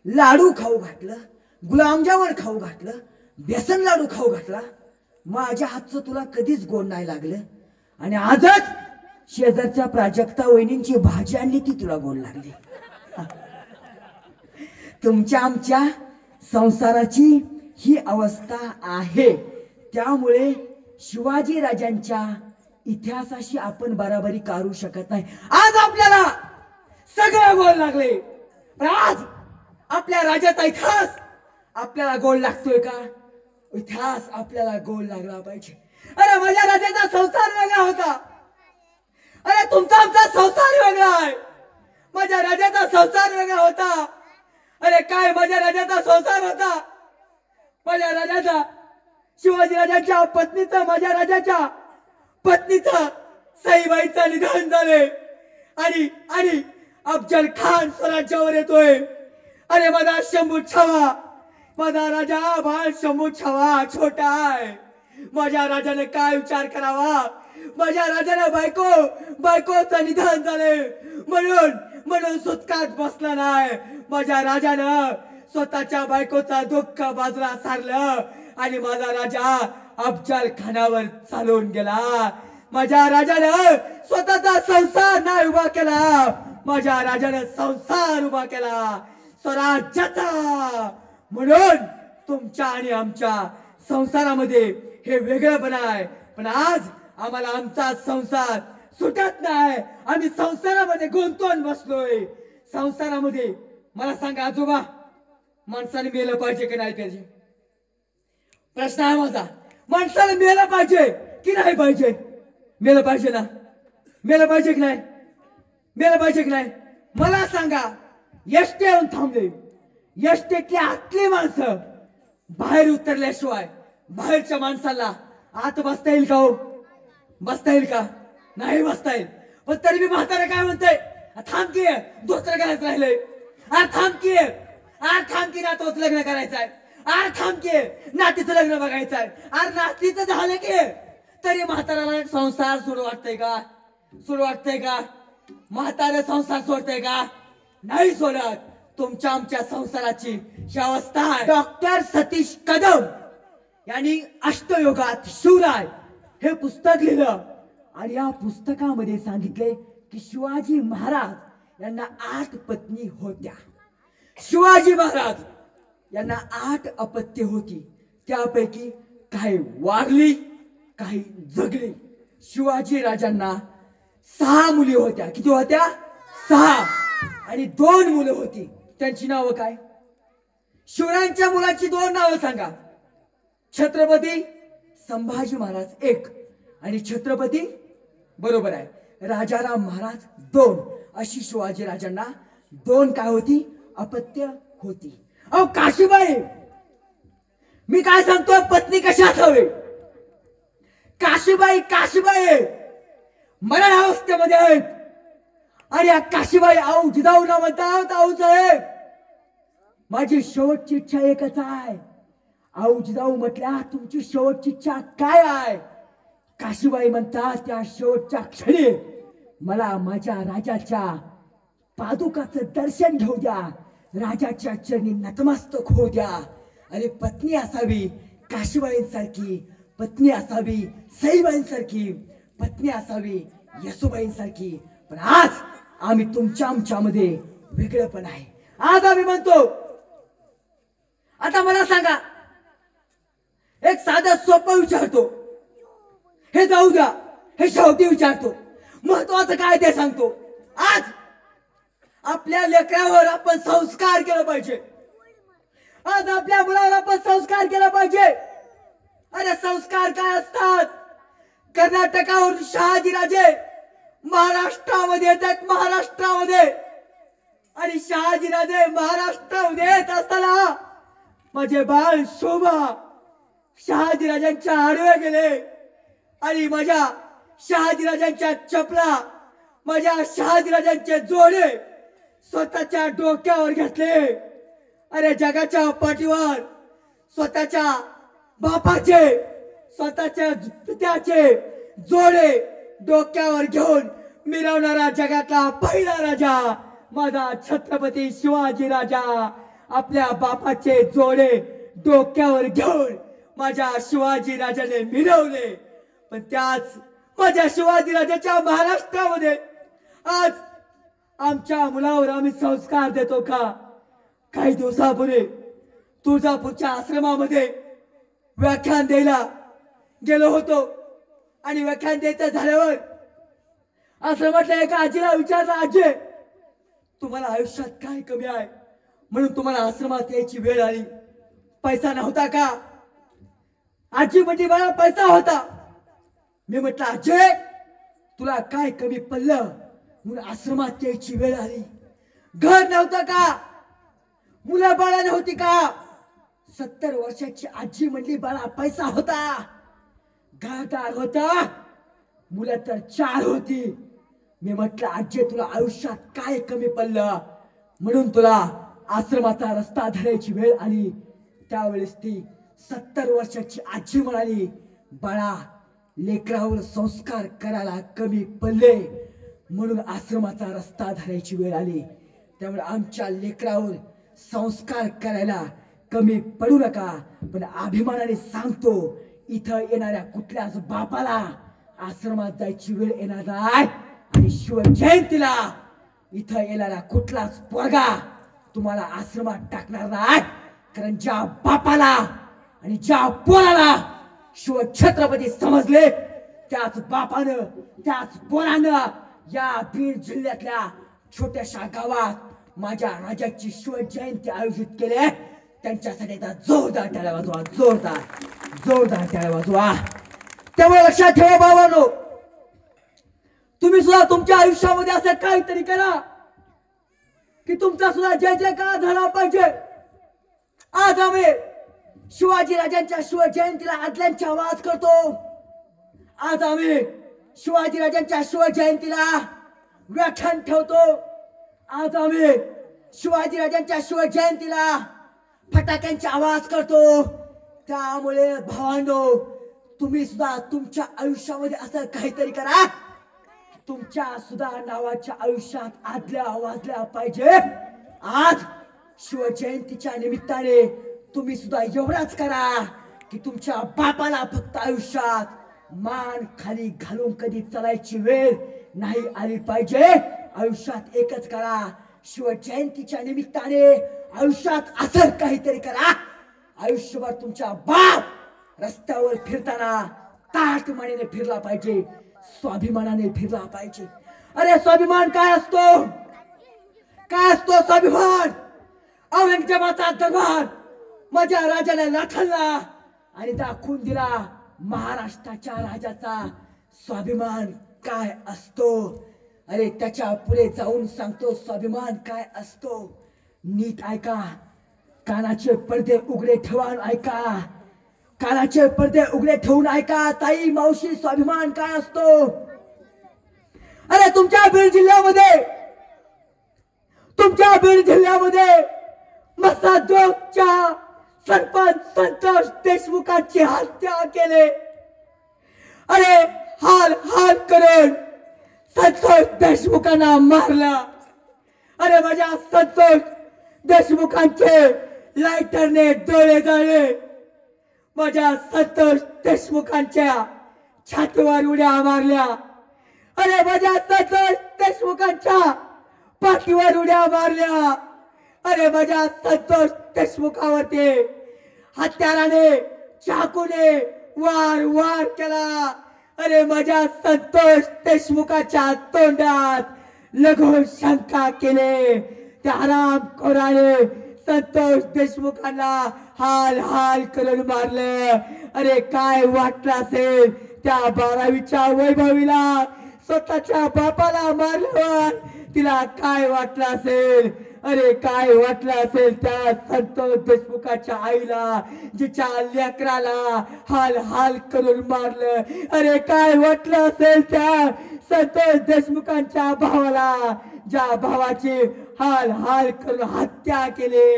A: लाडू खाऊ घातलं, गुलामजामुन खाऊ घातलं, बेसन लाडू खाऊ घातला, माझ्या हातचं तुला कधीच गोड नाही लागलं, आणि आजच शेजारच्या प्राजक्ता वहिनींची भाजी आणली ती तुला गोड लागली. तुमच्या आमच्या संसाराची ही अवस्था आहे. त्यामुळे शिवाजी राजांच्या इतिहासाशी आपण बराबरी करू शकत नाही. आज आपल्याला सगळं गोड लागले, पण आज आपल्या राजाचा इतिहास आपल्याला गोड लागतोय का? इतिहास आपल्याला गोड लागला पाहिजे. अरे माझ्या राजाचा संसार वेगळा होता, अरे तुमचा आमचा संसार वेगळा आहे. माझ्या राजाचा संसार वेगळा होता. अरे काय माझ्या राजाचा संसार होता. माझ्या राजाचा, शिवाजी राजाच्या पत्नीचा, माझ्या राजाच्या पत्नीचा सईबाईचं निधन झाले, आणि अफजल खान स्वराज्यावर येतोय. अरे माझा शंभू छावा, माझा राजा बाळ शंभू छावा छोटा आहे. माझ्या राजाने काय विचार करावा. माझ्या राजाने बायकोचं निधन झाले म्हणून सुटकात बसला नाही. माझ्या राजानं स्वतःच्या बायकोचा दुःख बाजूला सारलं आणि माझा राजा अफजल खानावर चालून गेला. माझ्या राजानं स्वतःचा संसार नाही उभा केला, माझ्या राजानं संसार उभा केला स्वराज्याचा. म्हणून तुमच्या आणि आमच्या संसारामध्ये हे वेगळेपण आहे. पण आज आम्हाला आमचा संसार सुटत नाही. आम्ही संसारामध्ये गुंतून बसलोय. संसारामध्ये मला सांगा आजोबा, माणसाने मेलं पाहिजे की नाही पाहिजे? प्रश्न आहे माझा. माणसाला मेलं पाहिजे की नाही पाहिजे? मेलं पाहिजे ना? मेलं पाहिजे की नाही? मेलं पाहिजे की नाही? मला सांगा. एसटी येऊन थांबले, एसटीतली आतली माणसं बाहेर उतरल्याशिवाय बाहेरच्या माणसाला आत बसता येईल का? हो, बसता येईल का? नाही बसता येईल. पण तरी मी म्हातारा काय म्हणतोय, थांब की दुसरं करायचं राहिलंय. अरे थांब की ना, तोच लग्न करायचंय. अरे थांब की नातीचं लग्न बघायचंय. अरे नातीचं झालं की तरी म्हाताराला संसार सोडू वाटतंय का? सोडू वाटतंय का? म्हातारा संसार सोडतंय का? नाही सोडत. तुमच्या आमच्या संसाराची ही अवस्था आहे. डॉक्टर सतीश कदम यांनी अष्टयोगात शिवराय हे पुस्तक लिहिलं, आणि या पुस्तकामध्ये सांगितले की शिवाजी महाराज यांना 8 पत्नी होत्या. शिवाजी महाराज यांना 8 अपत्ये होती. त्यापैकी काही वारली, काही जगली. शिवाजी राजांना 6 मुली होत्या. किती होत्या? 6. आणि 2 मुलं होती. त्यांची नावं काय? शिवरायांच्या मुलांची 2 नावं सांगा. छत्रपती संभाजी महाराज 1 आणि छत्रपती, बरोबर आहे, राजाराम महाराज 2. अशी शिवाजी राजांना 2 काय होती? अपत्य होती. अहो काशीबाई, मी काय सांगतोय, पत्नी कशा असावे? काशीबाई मरण अवस्थेमध्ये आहेत. आणि या काशीबाई आऊ जिजाऊ ना म्हणतात. आऊ साहेब, माझी शेवटची इच्छा एकच आहे. आऊ जिजाऊ म्हटल्या, तुमची शेवटची इच्छा काय आहे? काशीबाई म्हणतात, त्या शेवटच्या क्षणी मला माझ्या राजाच्या पादुकाचं दर्शन घेऊ द्या, राजाच्या चरणी नतमस्तक होऊ द्या. अरे पत्नी असावी काशीबाईंसारखी, पत्नी असावी सईबाईंसारखी, पत्नी असावी येसुबाईंसारखी. पण आज आम्ही तुमच्या आमच्यामध्ये वेगळेपण आहे. आज आम्ही म्हणतो. आता मला सांगा, एक साधा सोपं विचारतो, हे जाऊ द्या, हे शेवटी विचारतो, महत्वाचं काय ते सांगतो. आज आपल्या लेकरावर आपण संस्कार केला पाहिजे. आज आपल्या मुलावर आपण संस्कार केला पाहिजे. अरे संस्कार काय असतात? कर्नाटकावरून शहाजीराजे महाराष्ट्रामध्ये येतात, महाराष्ट्रामध्ये. आणि शहाजीराजे महाराष्ट्रामध्ये येत असताना माझे बाळ शोभा शहाजीराजांच्या आडवे गेले, आणि माझ्या शहाजीराजांच्या चपला, माझ्या शहाजीराजांचे जोडे स्वतःच्या डोक्यावर घेतले. अरे जगाच्या पाठीवर स्वतःच्या बापाचे, स्वतःच्या पित्याचे जोडे डोक्यावर घेऊन मिरवणारा जगातला पहिला राजा माझा छत्रपती शिवाजी राजा. आपल्या बापाचे जोडे डोक्यावर घेऊन माझ्या शिवाजी राजाने मिरवले, पण त्याच माझ्या शिवाजी राजाच्या महाराष्ट्रामध्ये आज आमच्या मुलावर आम्ही संस्कार देतो का? काही दिवसापूर्वी तुळजापूरच्या आश्रमामध्ये व्याख्यान द्यायला गेलो होतो आणि व्याख्यान द्यायचं झाल्यावर आश्रमातल्या एका आजीला विचारलं, आजी तुम्हाला आयुष्यात काय कमी आहे म्हणून तुम्हाला आश्रमात यायची वेळ आली, पैसा नव्हता का? आजी म्हणली मला पैसा होता. मी म्हटलं आजी तुला काय कमी पडलं म्हणून आश्रमात यायची वेळ आली? घर नव्हतं का? मुलं बाळा नव्हती का? 70 वर्षाची आजी म्हणली बाळा पैसा होता, घरदार होता, मुलं तर 4 होती. मी म्हटलं आजी तुला आयुष्यात काय कमी पडलं म्हणून तुला आश्रमाचा रस्ता धरायची वेळ आली? त्यावेळेस ती 70 वर्षाची आजी म्हणाली बाळा लेकरावर संस्कार करायला कमी पडले म्हणून आश्रमाचा रस्ता धरायची वेळ आली. त्यामुळे आमच्या लेकरावर संस्कार करायला कमी पडू नका. पण अभिमानाने सांगतो इथं येणाऱ्या कुठल्याच बापाला आश्रमात जायची वेळ येणार नाही आणि शिवजयंतीला इथं येणारा कुठलाच पोरगा तुम्हाला आश्रमात टाकणार नाही. कारण ज्या बापाला आणि ज्या पोराला शिवछत्रपती समजले त्याच बापानं त्याच पोरानं या बीड जिल्ह्यातल्या छोट्याशा गावात माझ्या राजाची शिवजयंती आयोजित केली. त्यांच्यासाठी जोरदार टाळ्या वाजवा, जोरदार टाळ्या वाजवा. त्यामुळे लक्षात ठेवा बाबांनो, तुम्ही सुद्धा तुमच्या आयुष्यामध्ये असं काहीतरी करा की तुमचा सुद्धा जय जयकार झाला पाहिजे. आज आम्ही शिवाजी राजांच्या शिवजयंतीला आदल्यांची आवाज करतो. आज आम्ही शिवाजी राजांच्या शिवजयंतीला व्याख्यान ठेवतो. आज आम्ही शिवाजी राजांच्या शिवजयंतीला फटाक्यांची आवाज करतो. त्यामुळे भावांनो तुम्ही सुद्धा तुमच्या आयुष्यामध्ये असं काहीतरी करा तुमच्या सुद्धा नावाच्या आयुष्यात आदल्या वाजल्या पाहिजे. आज शिवजयंतीच्या निमित्ताने तुम्ही सुद्धा एवढाच करा की तुमच्या बापाला फक्त आयुष्यात मान खाली घालून कधी चालायची वेळ नाही आली पाहिजे. आयुष्यात एकच करा, शिवजयंतीच्या निमित्ताने आयुष्यात असं काहीतरी करा आयुष्यभर तुमच्या बाप रस्त्यावर फिरताना ताटमानेने फिरला पाहिजे, स्वाभिमानाने फिरला पाहिजे. अरे स्वाभिमान काय असतो? काय असतो स्वाभिमान? औरंगजेबाचा दरबार माझ्या राजाला लाथाळला आणि दाखवून दिला महाराष्ट्राच्या राजाचा स्वाभिमान काय असतो. अरे त्याच्या पुढे जाऊन सांगतो स्वाभिमान काय असतो. नीट ऐका, कानाचे पडदे उघडे ठेवून ऐका, कानाचे पडदे उघडे ठेवून ऐका. ताई मावशी, स्वाभिमान काय असतो? अरे तुमच्या बीड जिल्ह्यामध्ये मसाजोगच्या सरपंच संतोष देशमुखांची हत्या केले. अरे हाल करून संतोष देशमुखांना मारला. अरे माझ्या संतोष देशमुखांचे लायटरने डोळे जाळले. माझ्या संतोष देशमुखांच्या छातीवर उड्या मारल्या. अरे माझ्या संतोष देशमुखांच्या पाठीवर उड्या मारल्या. अरे माझ्या संतोष देशमुखावरती हत्याराने चाकूने वार केला. अरे माझ्या संतोष देशमुखाच्या तोंडात लघु शंका केले. त्या हरामखोराने संतोष देशमुखांना हाल करून मारले. अरे काय वाटलं असेल त्या 12वीच्या वैभवीला, स्वतःच्या बापाला मारल्यावर तिला काय वाटलं असेल? अरे काय वाटलं असेल त्या संतोष देशमुखाच्या आईला, जिच्या लेकराला हाल करून मारलं? अरे काय वाटलं असेल त्या संतोष देशमुखांच्या भावाला, ज्या भावाची हाल करून हत्या केली?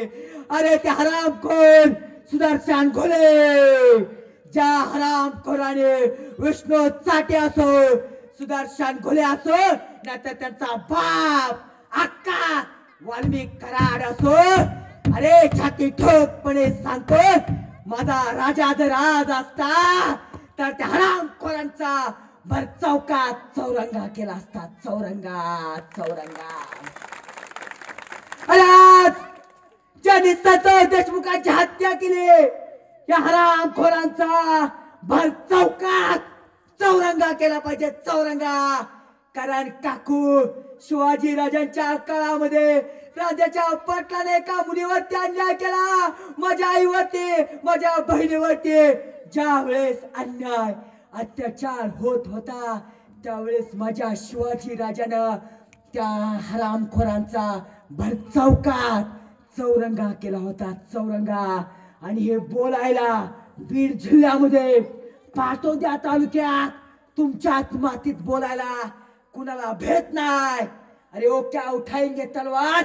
A: अरे ते हरामखोर सुदर्शन घोले, ज्या हरामखोराने विष्णू चाटे असो, सुदर्शन घोले असो, नाहीतर त्यांचा बाप अक्का वाल्मिक कराड असो, अरे छाती ठोकपणे सांगतो, माझा राजा जर आज असता तर त्या हरामखोरांचा भर चौकात चौरंगा केला असता. चौरंगा चौरंगा. अरे आज ज्यांनी संतोष देशमुखांची हत्या केली, या हरामखोरांचा भर चौकात चौरंगा केला पाहिजे. चौरंगा. कारण काकू शिवाजी राजांच्या काळामध्ये राजाच्या पाटलाने एका मुलीवरती अन्याय केला, माझ्या आईवरती, माझ्या बहिणीवरती. ज्या वेळेस अन्याय अत्याचार होत होता त्यावेळेस माझ्या शिवाजी राजानं त्या हरामखोरांचा भर चौकात चौरंगा केला होता. चौरंगा. आणि हे बोलायला बीड जिल्ह्यामध्ये पाटोद्या तालुक्यात तुमच्याच मातीत बोलायला कुणाला भेट नाही. अरे वो क्या उठाएंगे तलवार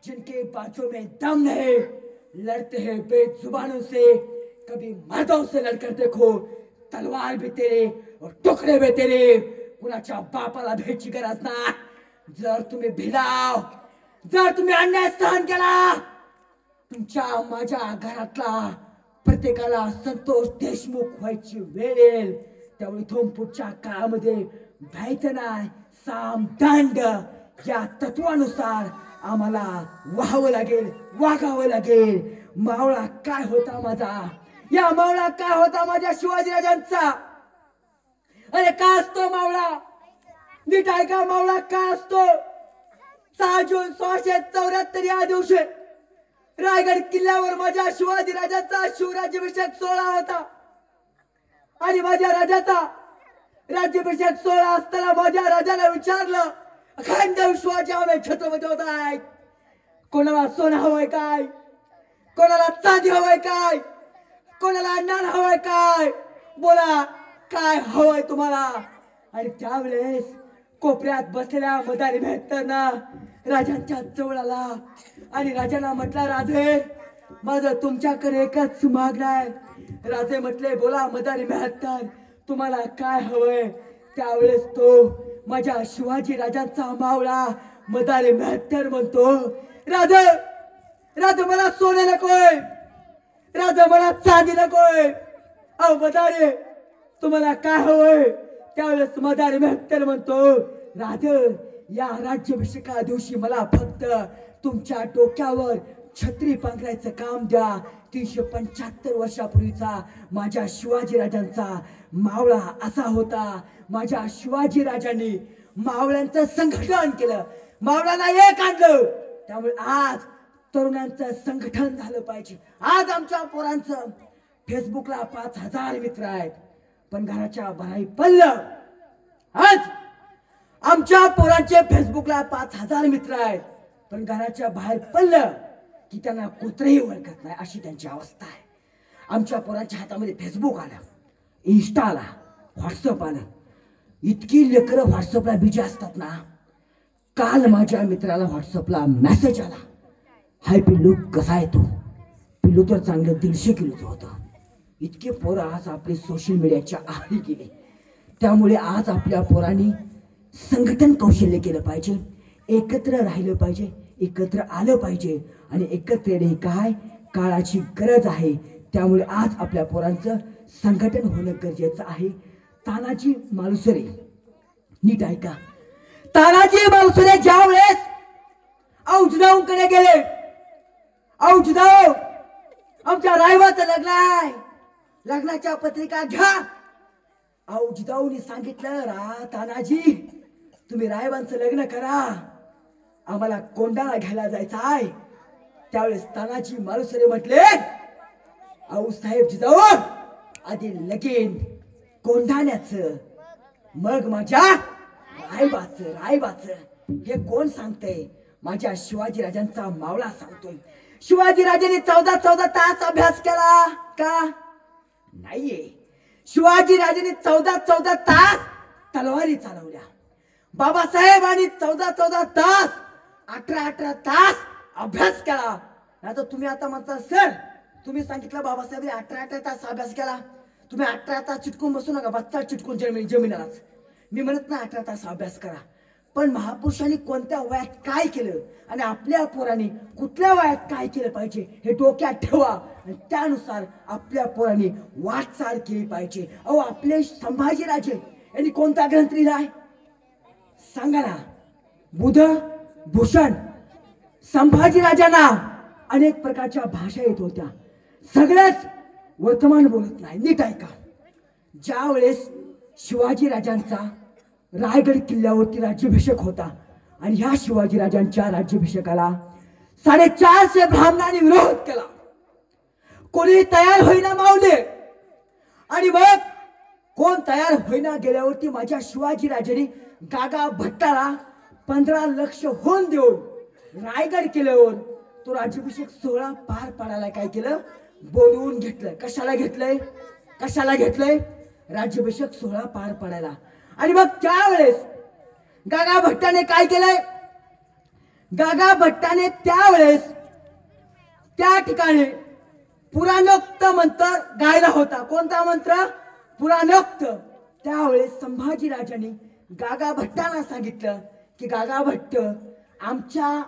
A: जिनके बाजू में दम नहीं, लड़ते हैं बेजुबानों से, कभी मर्दों से लड़कर देखो, तलवार भी तेरे और टुकड़े भी तेरे. कुणाच्या बापाला भेटची गरज नाही. जर तुम्ही भिलाव, जर तुम्ही अन्याय सहन केला, तुमच्या माझ्या घरातला प्रत्येकाला संतोष देशमुख व्हायची वेळ येईल. त्यामुळे इथून पुढच्या काळामध्ये भ्यायचं नाही. साम दंड या तत्वानुसार आम्हाला व्हावं लागेल, वागावं लागेल. मावळा काय होता माझा, या मावळा काय होता माझ्या शिवाजीराजांचा. अरे काय असतो मावळा, नीट ऐका. मावळा काय असतो. 6 जून 1674 या दिवशी रायगड किल्ल्यावर माझ्या शिवाजीराजांचा शिवराज्याभिषेक सोहळा होता. आणि माझ्या राजाचा राज्याभिषेक सोहळा असताना माझ्या राजाला विचारलं, अखंड विश्वाचे आम्ही छत्रपती होत आहेत, कोणाला सोनं हवंय काय, कोणाला चांदी हवंय काय, कोणाला अन्नान हवंय काय, बोला काय हवंय तुम्हाला. आणि त्यावेळेस कोपऱ्यात बसलेल्या मदारी मेहतरना राजांच्या जवळ आला आणि राजाला म्हटला, राजे माझं तुमच्याकडे एकच मागणं आहे. राजे म्हटले, बोला मदारी मेहतर तुम्हाला काय हवंय. त्यावेळेस तो माझ्या शिवाजी राजांचा मावळा मदारी मेहतर म्हणतो, राजा राजा मला सोने नकोय, राजा मला चांदी नकोय. अहो मदारी तुम्हाला काय हवंय. त्यावेळेस मदारी मेहतर म्हणतो, राजा या राज्याभिषेका दिवशी मला फक्त तुमच्या डोक्यावर छत्री पांघरायचं काम द्या. 375 वर्षापूर्वीचा माझ्या शिवाजी राजांचा मावळा असा होता. माझ्या शिवाजी राजांनी मावळ्यांचं संघटन केलं, मावळ्यांना एक आणलं. त्यामुळे आज तरुणांचं संघटन झालं पाहिजे. आज आमच्या पोरांचं फेसबुकला 5000 मित्र आहेत, पण घराच्या बाहेर पडलं. आज आमच्या पोरांचे फेसबुकला 5000 मित्र आहेत, पण घराच्या बाहेर पडलं की त्यांना कुत्रेही ओळखत नाही, अशी त्यांची अवस्था आहे. आमच्या पोरांच्या हातामध्ये फेसबुक आला, इंस्टा आला, व्हॉट्सअप आलं. इतकी लेकरं व्हॉट्सअपला बिजी असतात ना. काल माझ्या मित्राला व्हॉट्सअपला मेसेज आला, हाय पिल्लू कसा आहे तू. पिल्लू तर चांगलं 150 किलोचं होतं. इतके पोरं आज आपले सोशल मीडियाच्या आहारी गेले. त्यामुळे आज आपल्या पोरांनी संघटन कौशल्य केलं पाहिजे, एकत्र राहिलं पाहिजे, एकत्र आलं पाहिजे. आणि एकत्र येणे ही काय काळाची गरज आहे. त्यामुळे आज आपल्या पोरांचं संघटन होणं गरजेचं आहे. तानाजी मालुसरे, नीट ऐका. तानाजी मालुसरे ज्या वेळेस औजदाऊंकडे गेले, औजदाऊ आमच्या रायबाचं लग्न आहे, लग्नाच्या पत्रिका घ्या. औजदाऊनी सांगितलं, तानाजी तुम्ही रायबांचं लग्न करा, आम्हाला कोंडाणा घ्यायला जायचं आहे. त्यावेळेस तानाजी मालुसरे म्हटले, आऊ साहेब जिजाऊ आधी लगीन कोंढाण्याचं, मग माझ्या रायबाचं. हे कोण सांगतंय. माझ्या शिवाजी राजांचा मावळा सांगतोय. शिवाजी राजांनी 14 तास अभ्यास केला का नाहीये. शिवाजी राजांनी 14 तास तलवारी चालवल्या. बाबासाहेबांनी 14 तास 18 तास अभ्यास केला. नाही तर तुम्ही आता म्हणता, सर तुम्ही सांगितलं बाबासाहेबांनी 18 तास अभ्यास केला, तुम्ही 18 तास चिटकून बसू नका, बच्चा चिटकून जमिनीलाच. मी म्हणत ना 18 तास अभ्यास करा, पण महापुरुषांनी कोणत्या वयात काय केलं आणि आपल्या पोरांनी कुठल्या वयात काय केलं पाहिजे हे डोक्यात ठेवा आणि त्यानुसार आपल्या पोरांनी वाटचाल केली पाहिजे. अहो आपले संभाजीराजे यांनी कोणता ग्रंथ लिहिलाय सांगा ना. बुध भूषण. संभाजीराजांना अनेक प्रकारच्या भाषा येत होत्या. सगळ्याच वर्तमान बोलत नाही. नीट ऐका. ज्या वेळेस शिवाजी राजांचा रायगड किल्ल्यावरती राज्याभिषेक होता आणि ह्या शिवाजी राजांच्या राज्याभिषेकाला 450 ब्राह्मणांनी विरोध केला. कोणी तयार होईना मावले. आणि मग कोण तयार होईना गेल्यावरती माझ्या शिवाजी राजांनी गागा भट्टाला 15 लक्ष होऊन देऊन रायगड किल्ल्यावर तो राज्याभिषेक सोहळा पार पाडायला काय केलं बोलवून घेतलंय. कशाला घेतलंय कशाला घेतलंय राज्याभिषेक सोहळा पार पाडायला. आणि मग त्यावेळेस गागा भट्टाने काय केलंय गागा भट्टाने त्यावेळेस त्या ठिकाणी पुराणोक्त मंत्र गायला होता. कोणता मंत्र पुराणोक्त. त्यावेळेस संभाजी राजांनी गागा भट्टांना सांगितलं की गागा भट्ट आमच्या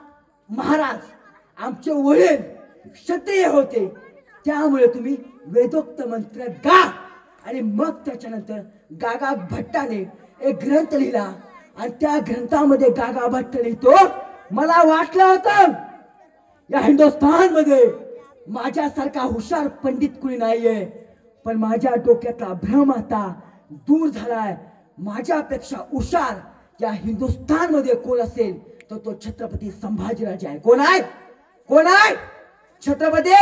A: महाराज आमचे वडील क्षत्रिय होते त्यामुळे तुम्ही वेदोक्त मंत्र गा. आणि मग त्याच्यानंतर गागा भट्टाने एक ग्रंथ लिहिला आणि त्या ग्रंथामध्ये गागा भट्ट लिहितो मला वाटलं होतं या हिंदुस्थान मध्ये माझ्यासारखा हुशार पंडित कुणी नाहीये पण माझ्या डोक्यातला भ्रम आता दूर झालाय. माझ्यापेक्षा हुशार या हिंदुस्थान मध्ये कोण असेल तर तो छत्रपती संभाजीराजा आहे. कोण आहे कोण आहे छत्रपती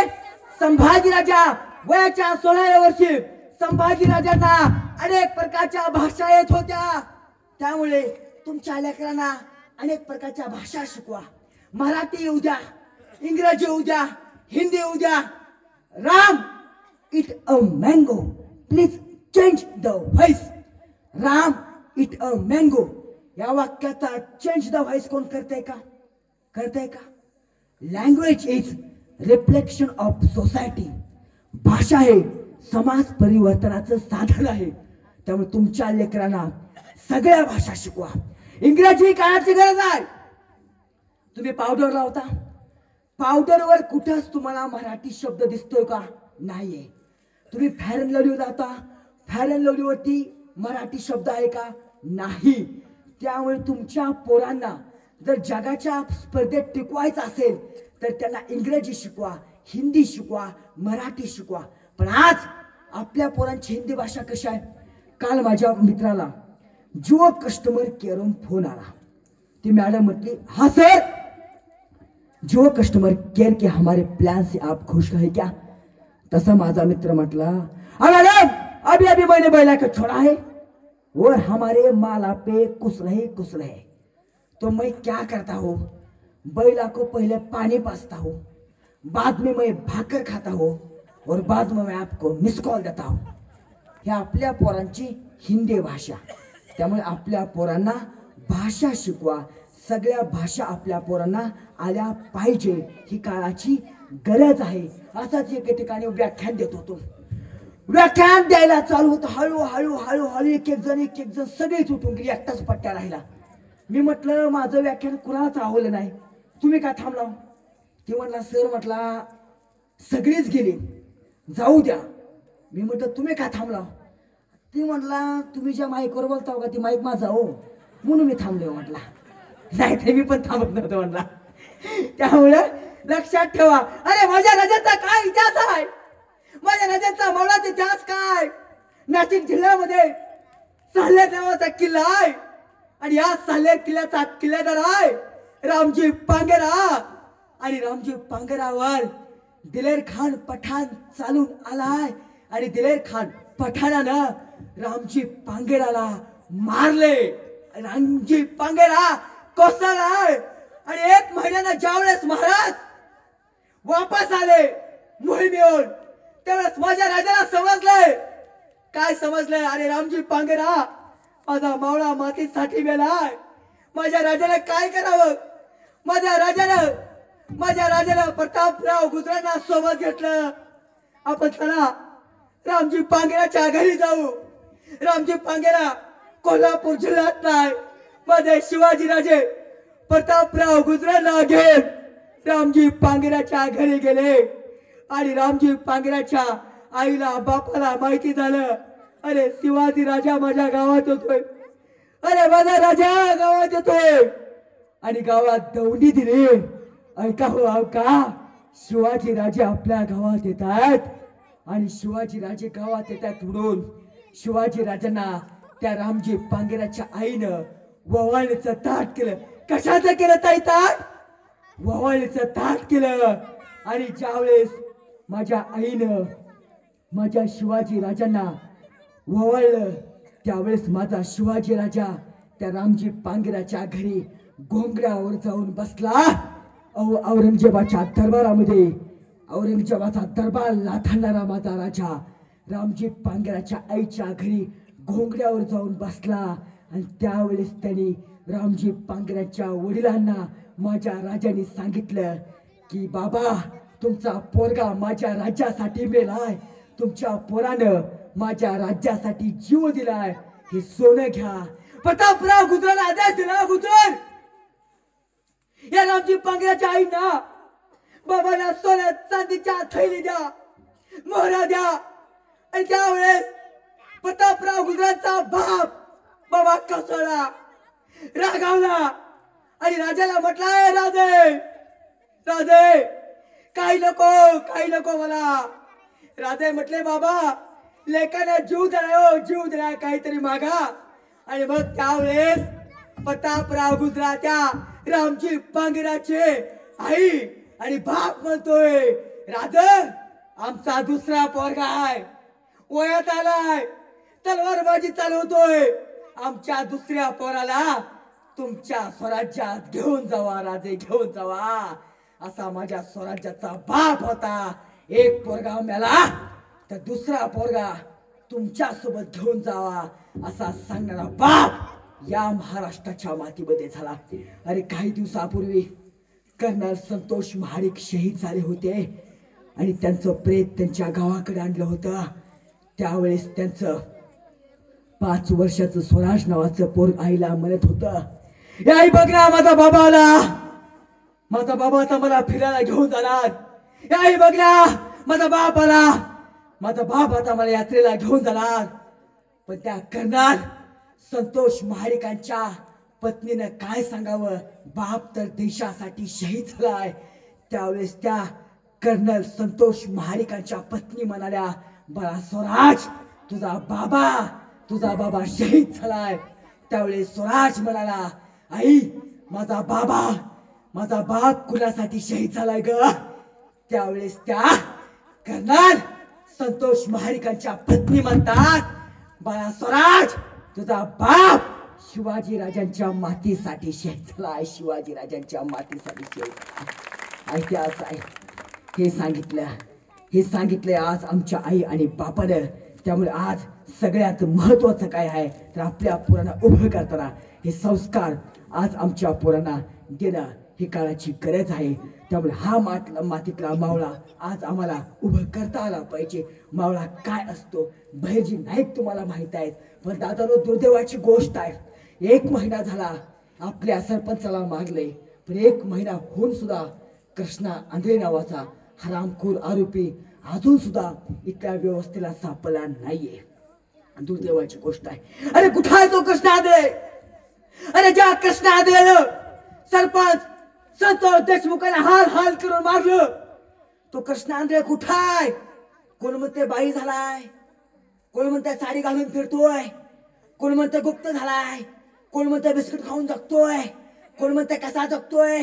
A: संभाजीराजा. वयाच्या 16व्या वर्षी संभाजीराजांना अनेक प्रकारच्या भाषा येत होत्या. त्यामुळे तुमच्या लेकरांना अनेक प्रकारच्या भाषा शिकवा. मराठी येऊ द्या इंग्रजी येऊ द्या हिंदी येऊ द्या. Ram it a mango please change the voice. Ram it a mango या वाक्याचा चेंज द व्हॉइस कोण करतंय का करतंय का. Language is reflection of society. भाषा हे समाज परिवर्तनाचं साधन आहे. त्यामुळे तुमच्या लेकरांना सगळ्या भाषा शिकवा. इंग्रजी काळाची गरज आहे. तुम्ही पावडर लावता पावडरवर कुठंच तुम्हाला मराठी शब्द दिसतोय का नाहीये. तुम्ही फेअर अँड लवली जाता फेअर अँड लवलीवरती मराठी शब्द आहे का नाही. त्यामुळे तुमच्या पोरांना जर जगाच्या स्पर्धेत टिकवायचं असेल तर त्यांना इंग्रजी शिकवा हिंदी शिकवा मराठी शिकवा. पण आज आपल्या पोरांची हिंदी भाषा कशी आहे. काल माझ्या मित्राला जिओ कस्टमर केअरवरून फोन आला. ती मॅडम म्हटली हाँ सर जिओ कस्टमर केअर के हमारे प्लान से आप खुश है क्या. तसा माझा मित्र म्हटला मॅडम अभी अभी मैंने बैला को छोड़ा है और हमारे माला पे कुछ रहे तो मैं क्या करता हूँ बैला को पहले पानी पासता हूँ बाद में मैं भाकर खाता हूँ और बाद में मैं आपको मिस कॉल देता हूँ. हे आपल्या पोरांची हिंदी भाषा. त्यामुळे आपल्या पोरांना भाषा शिकवा. सगळ्या भाषा आपल्या पोरांना आल्या पाहिजे. ही काळाची गरज आहे. असाच एके ठिकाणी व्याख्यान देत होतो. व्याख्यान द्यायला चालू होतं. हळूहळू हळूहळू एक एक जण सगळेच उठून गेली. एकटाच पट्ट्या राहिला. मी म्हटलं माझं व्याख्यान कुणालाच आवडलं नाही तुम्ही का थांबला. ती म्हटला सर म्हटला सगळीच गेली जाऊ द्या. मी म्हटलं तुम्ही का थांबला. ती म्हटला तुम्ही ज्या माईकवर बोलताव का ती माईक माझा हो म्हणून मी थांबले म्हटला. नाही ते मी पण थांबत नव्हतो म्हटला. त्यामुळे लक्षात ठेवा. अरे माझ्या राजाचा काय इतिहास आहे माझ्या राजाचा मौलाचा इतिहास काय. नाशिक जिल्ह्यामध्ये साल्हेर नावाचा किल्ला आहे आणि या साल्हेर किल्ल्याचा किल्लेदार आहे रामजी पांगेरा. आणि रामजी पांगेरावर दिलेर खान पठाण चालून आलाय आणि दिलेर खान पठाणानं रामजी पांगेराला मारले. रामजी पांगेरा कोसळलाय आणि 1 महिन्यानं ज्यावेळेस महाराज वापस आले मोहिमेवर त्यावेळेस माझ्या राजाला समजलंय. काय समजलंय. अरे रामजी पांगेरा माझा मावळा मातीसाठी गेलाय. माझ्या राजाला काय करावं. माझ्या राजाला प्रतापराव गुजरांना सोबत घेतलं. आपण चला रामजी पांगेराच्या घरी जाऊ. रामजी पांगेरा कोल्हापूर जिल्ह्यात नाही माझे शिवाजी राजे प्रतापराव गुजराला घेऊन रामजी पांगराच्या घरी गेले आणि रामजी पांगराच्या आईला बापाला माहिती झालं, अरे शिवाजी राजा माझ्या गावात येतोय, अरे माझा राजा गावात येतोय. आणि गावात दौंडी दिली. ऐका हो ऐका, शिवाजी राजे आपल्या गावात येतात आणि शिवाजी राजे गावात येतात म्हणून शिवाजी राजांना त्या रामजी पांगराच्या आईनं ववाळीचं ताट केलं. कशाचं केलं ताई ताट? ववाळीचं ताट केलं. आणि ज्यावेळेस माझ्या आईनं माझ्या शिवाजी राजांना ववाळलं त्यावेळेस माझा शिवाजी राजा त्या रामजी पांगराच्या घरी घोंगड्यावर जाऊन बसला. औरंगजेबाच्या दरबारामध्ये औरंगजेबाचा दरबार लाथाळणारा माझा राजा रामजी पांगराच्या आईच्या घरी घोंगड्यावर जाऊन बसला. आणि त्यावेळेस त्यांनी रामजी पांगराच्या वडिलांना माझ्या राजाने सांगितलं की बाबा, तुमचा पोरगा माझ्या राज्यासाठी मेलाय, तुमच्या पोरानं माझ्या राज्यासाठी जीव दिलाय, हे सोनं घ्या. प्रतापराव गुजराला आदेश दिला. गुजर या रामजी पांगराच्या आईना बाबाला सोन्या चांदीच्या थैली द्या, मोहरा द्या. आणि त्यावेळेस प्रतापराव गुजराचा बाप बाबा कसळला, रागावला आणि राजाला म्हटलाय, राजे राजे काही नको मला. राजे म्हटले, बाबा लेकाने जीव दिलाय, जीव दिलाय, काहीतरी मागा. आणि मग त्यावेळेस प्रतापराव गुजरा त्या रामजी पांगराचे आई आणि बाप म्हणतोय, राजे आमचा दुसरा पोरगा आहे, वयात आलाय, तलवारबाजी चालवतोय, आमच्या दुसऱ्या पोराला तुमच्या स्वराज्यात घेऊन जावा राजे, घेऊन जावा. असा माझ्या स्वराज्याचा बाप होता. एक पोरगा मेला तर दुसरा पोरगा तुमच्या सोबत घेऊन जावा असा सांगणारा बाप या महाराष्ट्राच्या मातीमध्ये झाला. अरे काही दिवसापूर्वी कर्नल संतोष महाडिक शहीद झाले होते आणि त्यांचं प्रेत त्यांच्या गावाकडे आणलं होतं. त्यावेळेस त्यांचं 5 वर्षाचं स्वराज नावाचं पोरग आईला म्हणत होतं, आई बघ ना माझा बाबा आला, माझा बाबा आता मला फिरायला घेऊन जाणार. आई बघ ना माझा बाप आला, माझा बाप आता मला यात्रेला घेऊन जाणार. पण त्या कर्नल संतोष महाडिकांच्या पत्नीनं काय सांगावं, बाप तर देशासाठी शहीद झालाय. त्यावेळेस त्या कर्नल संतोष महाडिकांच्या पत्नी म्हणाल्या, बळा स्वराज तुझा बाबा शहीद झालाय. त्यावेळेस स्वराज म्हणाला, आई माझा बाप कुणासाठी शहीद झालाय ग? त्यावेळेस त्या कर्नल संतोष महाडिकांच्या पत्नी म्हणतात, बाळा स्वराज तुझा बाप शिवाजी राजांच्या मातीसाठी शहीद झालाय, शिवाजी राजांच्या मातीसाठी शहीद. इतिहास आहे हे सांगितलंय आज आमच्या आई आणि बापानं. त्यामुळे आज सगळ्यात महत्वाचं काय आहे तर आपल्या पोरांना उभं करताना हे संस्कार आज आमच्या पोरांना देणं ही काळाची गरज आहे. त्यामुळे हा मातीतला मावळा आज आम्हाला उभं करता आला पाहिजे. मावळा काय असतो बहिर्जी नाईक तुम्हाला माहित आहेत, पण दादानो दुर्दैवाची गोष्ट आहे, 1 महिना झाला आपल्या सरपंचाला मारले, पण 1 महिना होऊन सुद्धा कृष्णा आंधळे नावाचा हरामखोर आरोपी अजून सुद्धा इथल्या व्यवस्थेला सापडला नाहीये. दुर्दैवाची गोष्ट आहे. अरे कुठं आहे तो कृष्णा आंधळे? अरे ज्या कृष्णा आंधळेनं सरपंच संतोष देशमुखांना हाल करून मारलं, तो कृष्णा आंधळे कुठं आहे? कोण म्हणते बाई झालाय, कोण म्हणते साडी घालून फिरतोय, कोण म्हणते गुप्त झालाय, कोण म्हणते बिस्किट खाऊन जगतोय, कोण म्हणते कसा जगतोय.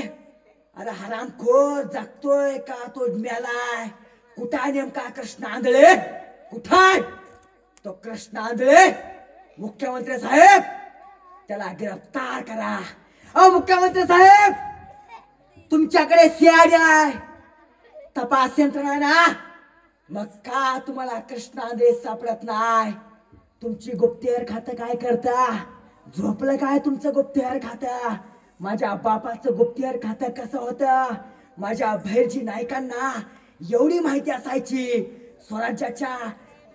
A: अरे हरामखोर जगतोय का तो मेलाय? कुठं नेमका कृष्णा आंधळे? कुठं तो कृष्णा आंधळे? मुख्यमंत्री साहेब त्याला गिरफ्तार करा. मुख्यमंत्री साहेब तुमच्याकडे सीआयडी आहे, तपास यंत्रणा ना, मग का तुम्हाला कृष्णा आंधळे सापडत नाही? तुमची गुप्तहेर खातं काय करता? झोपलं काय तुमचं गुप्तहेर खातं? माझ्या बापाचं गुप्तहेर खातं कसं होतं? माझ्या बहिर्जी नाईकांना एवढी माहिती असायची स्वराज्याच्या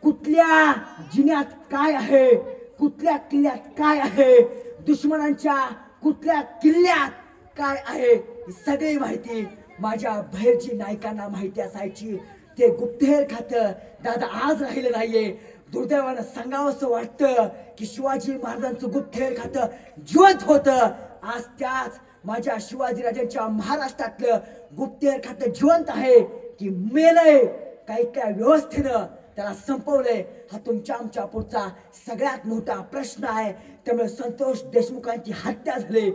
A: कुठल्या जिन्यात काय आहे, कुठल्या किल्ल्यात काय आहे, दुश्मनांच्या कुठल्या किल्ल्यात काय आहे ही सगळी माहिती माझ्या बाहेरची नायकांना माहिती असायची. ते गुप्तहेर खातं दादा आज राहिलं नाहीये. दुर्दैवानं सांगावंसं वाटतं की शिवाजी महाराजांचं गुप्तहेर खातं जिवंत होतं. आज त्याच माझ्या शिवाजीराजांच्या महाराष्ट्रातलं गुप्तहेर खातं जिवंत आहे की मेलंय. काही काय व्यवस्थेनं त्याला संपवलंय हा तुमच्या आमच्या पुढचा सगळ्यात मोठा प्रश्न आहे. त्यामुळे संतोष देशमुखांची हत्या झाली,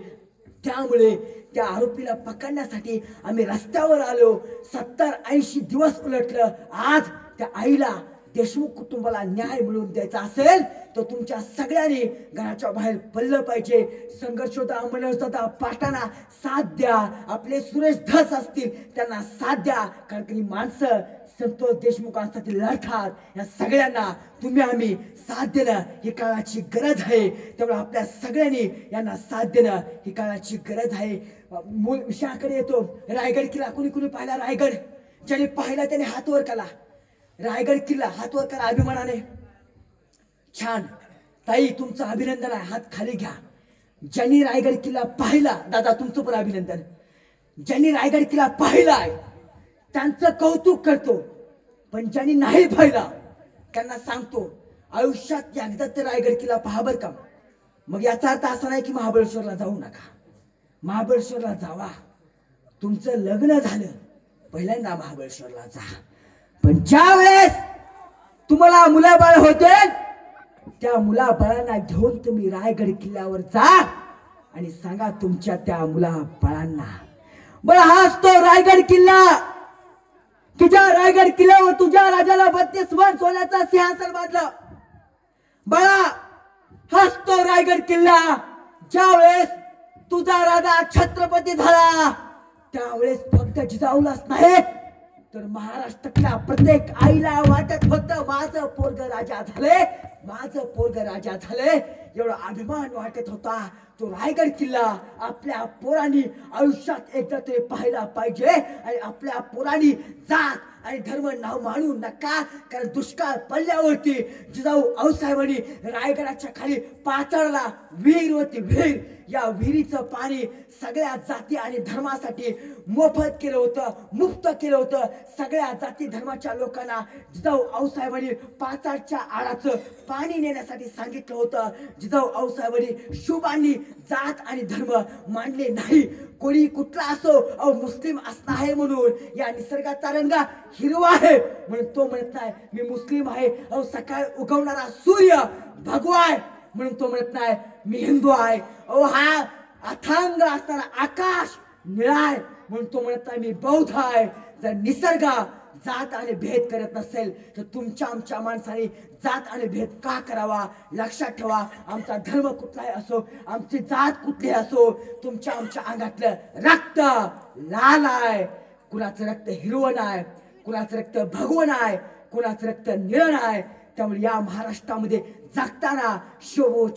A: त्यामुळे त्या आरोपीला पकडण्यासाठी आम्ही रस्त्यावर आलो. 70-80 दिवस उलटलं. आज त्या आईला देशमुख कुटुंबाला न्याय मिळवून द्यायचा असेल तर तुमच्या सगळ्यांनी घराच्या बाहेर पडलं पाहिजे. संघर्षोदा मनोजदादा पाटांना साथ द्या. आपले सुरेश धस असतील त्यांना साथ द्या. कारण की माणसं संतोष देशमुखांसाठी लढतात. या सगळ्यांना तुम्ही आम्ही साथ देणं ही काळाची गरज आहे. त्यामुळे आपल्या सगळ्यांनी यांना साथ देणं ही काळाची गरज आहे. मूळ विषयाकडे येतो. रायगड किल्ला कुणी कुणी पाहिला? रायगड ज्याने पाहिला त्याने हात वर केला. रायगड किल्ला हात वर करा अभिमानाने. छान ताई तुमचं अभिनंदन आहे. हात खाली घ्या. ज्यांनी रायगड किल्ला पाहिला दादा तुमचं पण अभिनंदन. ज्यांनी रायगड किल्ला पाहिलाय त्यांचं कौतुक करतो. पण ज्यांनी नाही पाहिला त्यांना सांगतो आयुष्यात एकदा तर रायगड किल्ला पहा बरं का. मग याचा अर्थ असा नाही की महाबळेश्वरला जाऊ नका. महाबळेश्वरला जावा. तुमचं लग्न झालं पहिल्यांदा महाबळेश्वरला जा. पण ज्या वेळेस तुम्हाला मुलाबाळ होते त्या मुलाबाळांना घेऊन तुम्ही रायगड किल्ल्यावर जा आणि सांगा तुमच्या त्या मुलाबाळांना बरं हाच तो रायगड किल्ला की ज्या रायगड किल्ल्यावर तुझ्या राजाला 32 वर्ष सोन्याचा सिंहासन बांधलं. बाळा हाच तो रायगड किल्ला ज्या वेळेस तुझा राजा छत्रपती झाला त्यावेळेस फक्त जिजाऊलाच नाही तर महाराष्ट्रातल्या प्रत्येक आईला वाटत होतं माझं पोरग राजा झाले, माझं पोरग राजा झाले. एवढा अभिमान वाटत होता. तो रायगड किल्ला आपल्या पोरांनी आयुष्यात एकदा तरी पाहायला पाहिजे. आणि आपल्या पोरांनी जात आणि धर्म नाव मानू नका. कारण दुष्काळ पडल्यावरती जिजाऊ आऊसाहेबांनी रायगडाच्या खाली पाचाडला विहीर होती. विहीर या विहिरीचं पाणी सगळ्या जाती आणि धर्मासाठी मोफत केलं होतं, मुक्त केलं होतं. सगळ्या जाती धर्माच्या लोकांना जिजाऊ आऊसाहेबांनी पाचाडच्या आडाचं पाणी नेण्यासाठी सांगितलं होतं. जिजाऊ आऊसाहेबांनी शुभांनी जात आणि धर्म मानले नाही. कोणी कुठला असो मुस्लिम असणं आहे म्हणून या निसर्गाचा रंग हिरवा आहे म्हणून तो म्हणत नाही मी मुस्लिम आहे. सकाळ उगवणारा सूर्य भगवा आहे म्हणून तो म्हणत नाही मी हिंदू आहे. हा अथांग असणारा आकाश निळा आहे म्हणून तो म्हणत नाही मी बौद्ध आहे. जर निसर्ग जात आणि भेद करत नसेल तर तुमच्या आमच्या माणसाने जात आणि भेद का करावा? लक्षात ठेवा आमचा धर्म कुठलाही असो, आमची जात कुठली असो, तुमच्या आमच्या अंगातलं रक्त लाल आहे, कुणाचं रक्त हिरवं आहे, कुणाचं रक्त भगवं आहे, कुणाचं रक्त निळं आहे. त्यामुळे या महाराष्ट्रामध्ये जगताना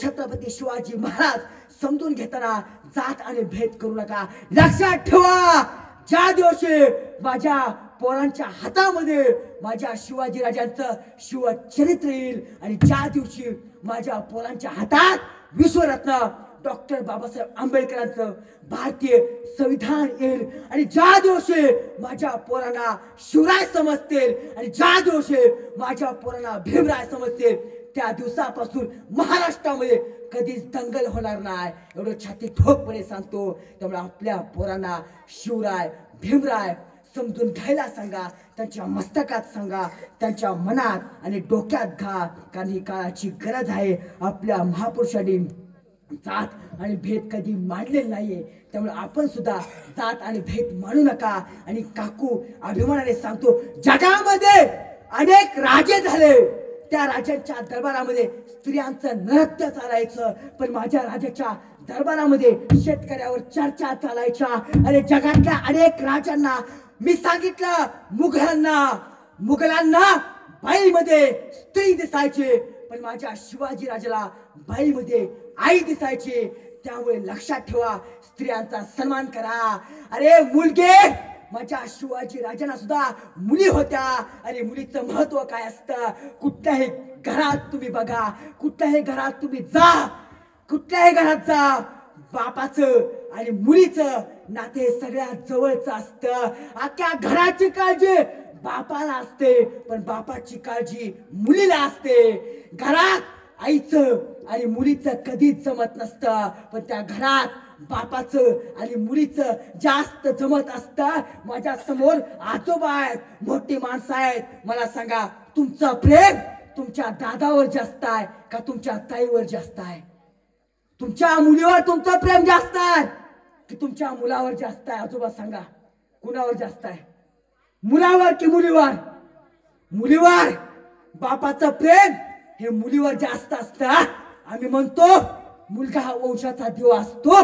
A: छत्रपती शिवाजी महाराज समजून घेताना जात आणि भेद करू नका. लक्षात ठेवा ज्या दिवशी माझ्या पोरांच्या हातामध्ये माझ्या शिवाजी राजांचं शिवचरित्र येईल आणि ज्या दिवशी माझ्या पोरांच्या हातात विश्वरत्न डॉक्टर बाबासाहेब आंबेडकरांचं भारतीय संविधान येईल आणि ज्या दिवशी माझ्या पोरांना शिवराय समजतील आणि ज्या दिवशी माझ्या पोरांना भीमराय समजतील त्या दिवसापासून महाराष्ट्रामध्ये कधीच दंगल होणार नाही एवढं छाती ठोकपणे सांगतो. त्यामुळे आपल्या पोरांना शिवराय भीमराय समजून घ्यायला सांगा, त्यांच्या मस्तकात सांगा, त्यांच्या मनात आणि डोक्यात घा. कारण ही काळाची गरज आहे. आपल्या महापुरुषांनी जात आणि भेद कधी मांडलेला नाहीये. त्यामुळे आपण सुद्धा जात आणि भेद मानू नका. आणि काकू अभिमानाने सांगतो जगामध्ये अनेक राजे झाले, त्या राजांच्या दरबारामध्ये स्त्रियांचं नृत्य चालायचं, पण माझ्या राजाच्या दरबारामध्ये शेतकऱ्यावर चर्चा चालायच्या. आणि जगातल्या अनेक राजांना मी सांगितलं मुघलांना बाईमध्ये स्त्री दिसायचे, पण माझ्या शिवाजी राजाला बाईमध्ये आई दिसायची. त्यामुळे लक्षात ठेवा स्त्रियांचा सन्मान करा. अरे मुलगे माझ्या शिवाजी राजांना सुद्धा मुली होत्या आणि मुलीचं महत्व काय असतं कुठल्याही घरात तुम्ही बघा, कुठल्याही घरात तुम्ही जा, कुठल्याही घरात जा, बापाचं आणि मुलीचं नाते सगळ्यात जवळचं असतं. अख्ख्या घराची काळजी बापाला असते, पण बापाची काळजी मुलीला असते. घरात आईचं आणि मुलीचं कधीच जमत नसतं, पण त्या घरात बापाचं आणि मुलीचं जास्त जमत असतं. माझ्या समोर आजोबा आहेत, मोठी माणसं आहेत. मला सांगा, तुमचं प्रेम तुमच्या दादावर जास्त आहे का तुमच्या ताईवर जास्त आहे? तुमच्या मुलीवर तुमचं प्रेम जास्त आहे की तुमच्या मुलावर जास्त आहे? आजोबा सांगा, कुणावर जास्त आहे? मुलावर की मुलीवर? मुलीवर. बापाचं प्रेम हे मुलीवर जास्त असतं. आम्ही म्हणतो मुलगा हा वंशाचा दिवा असतो.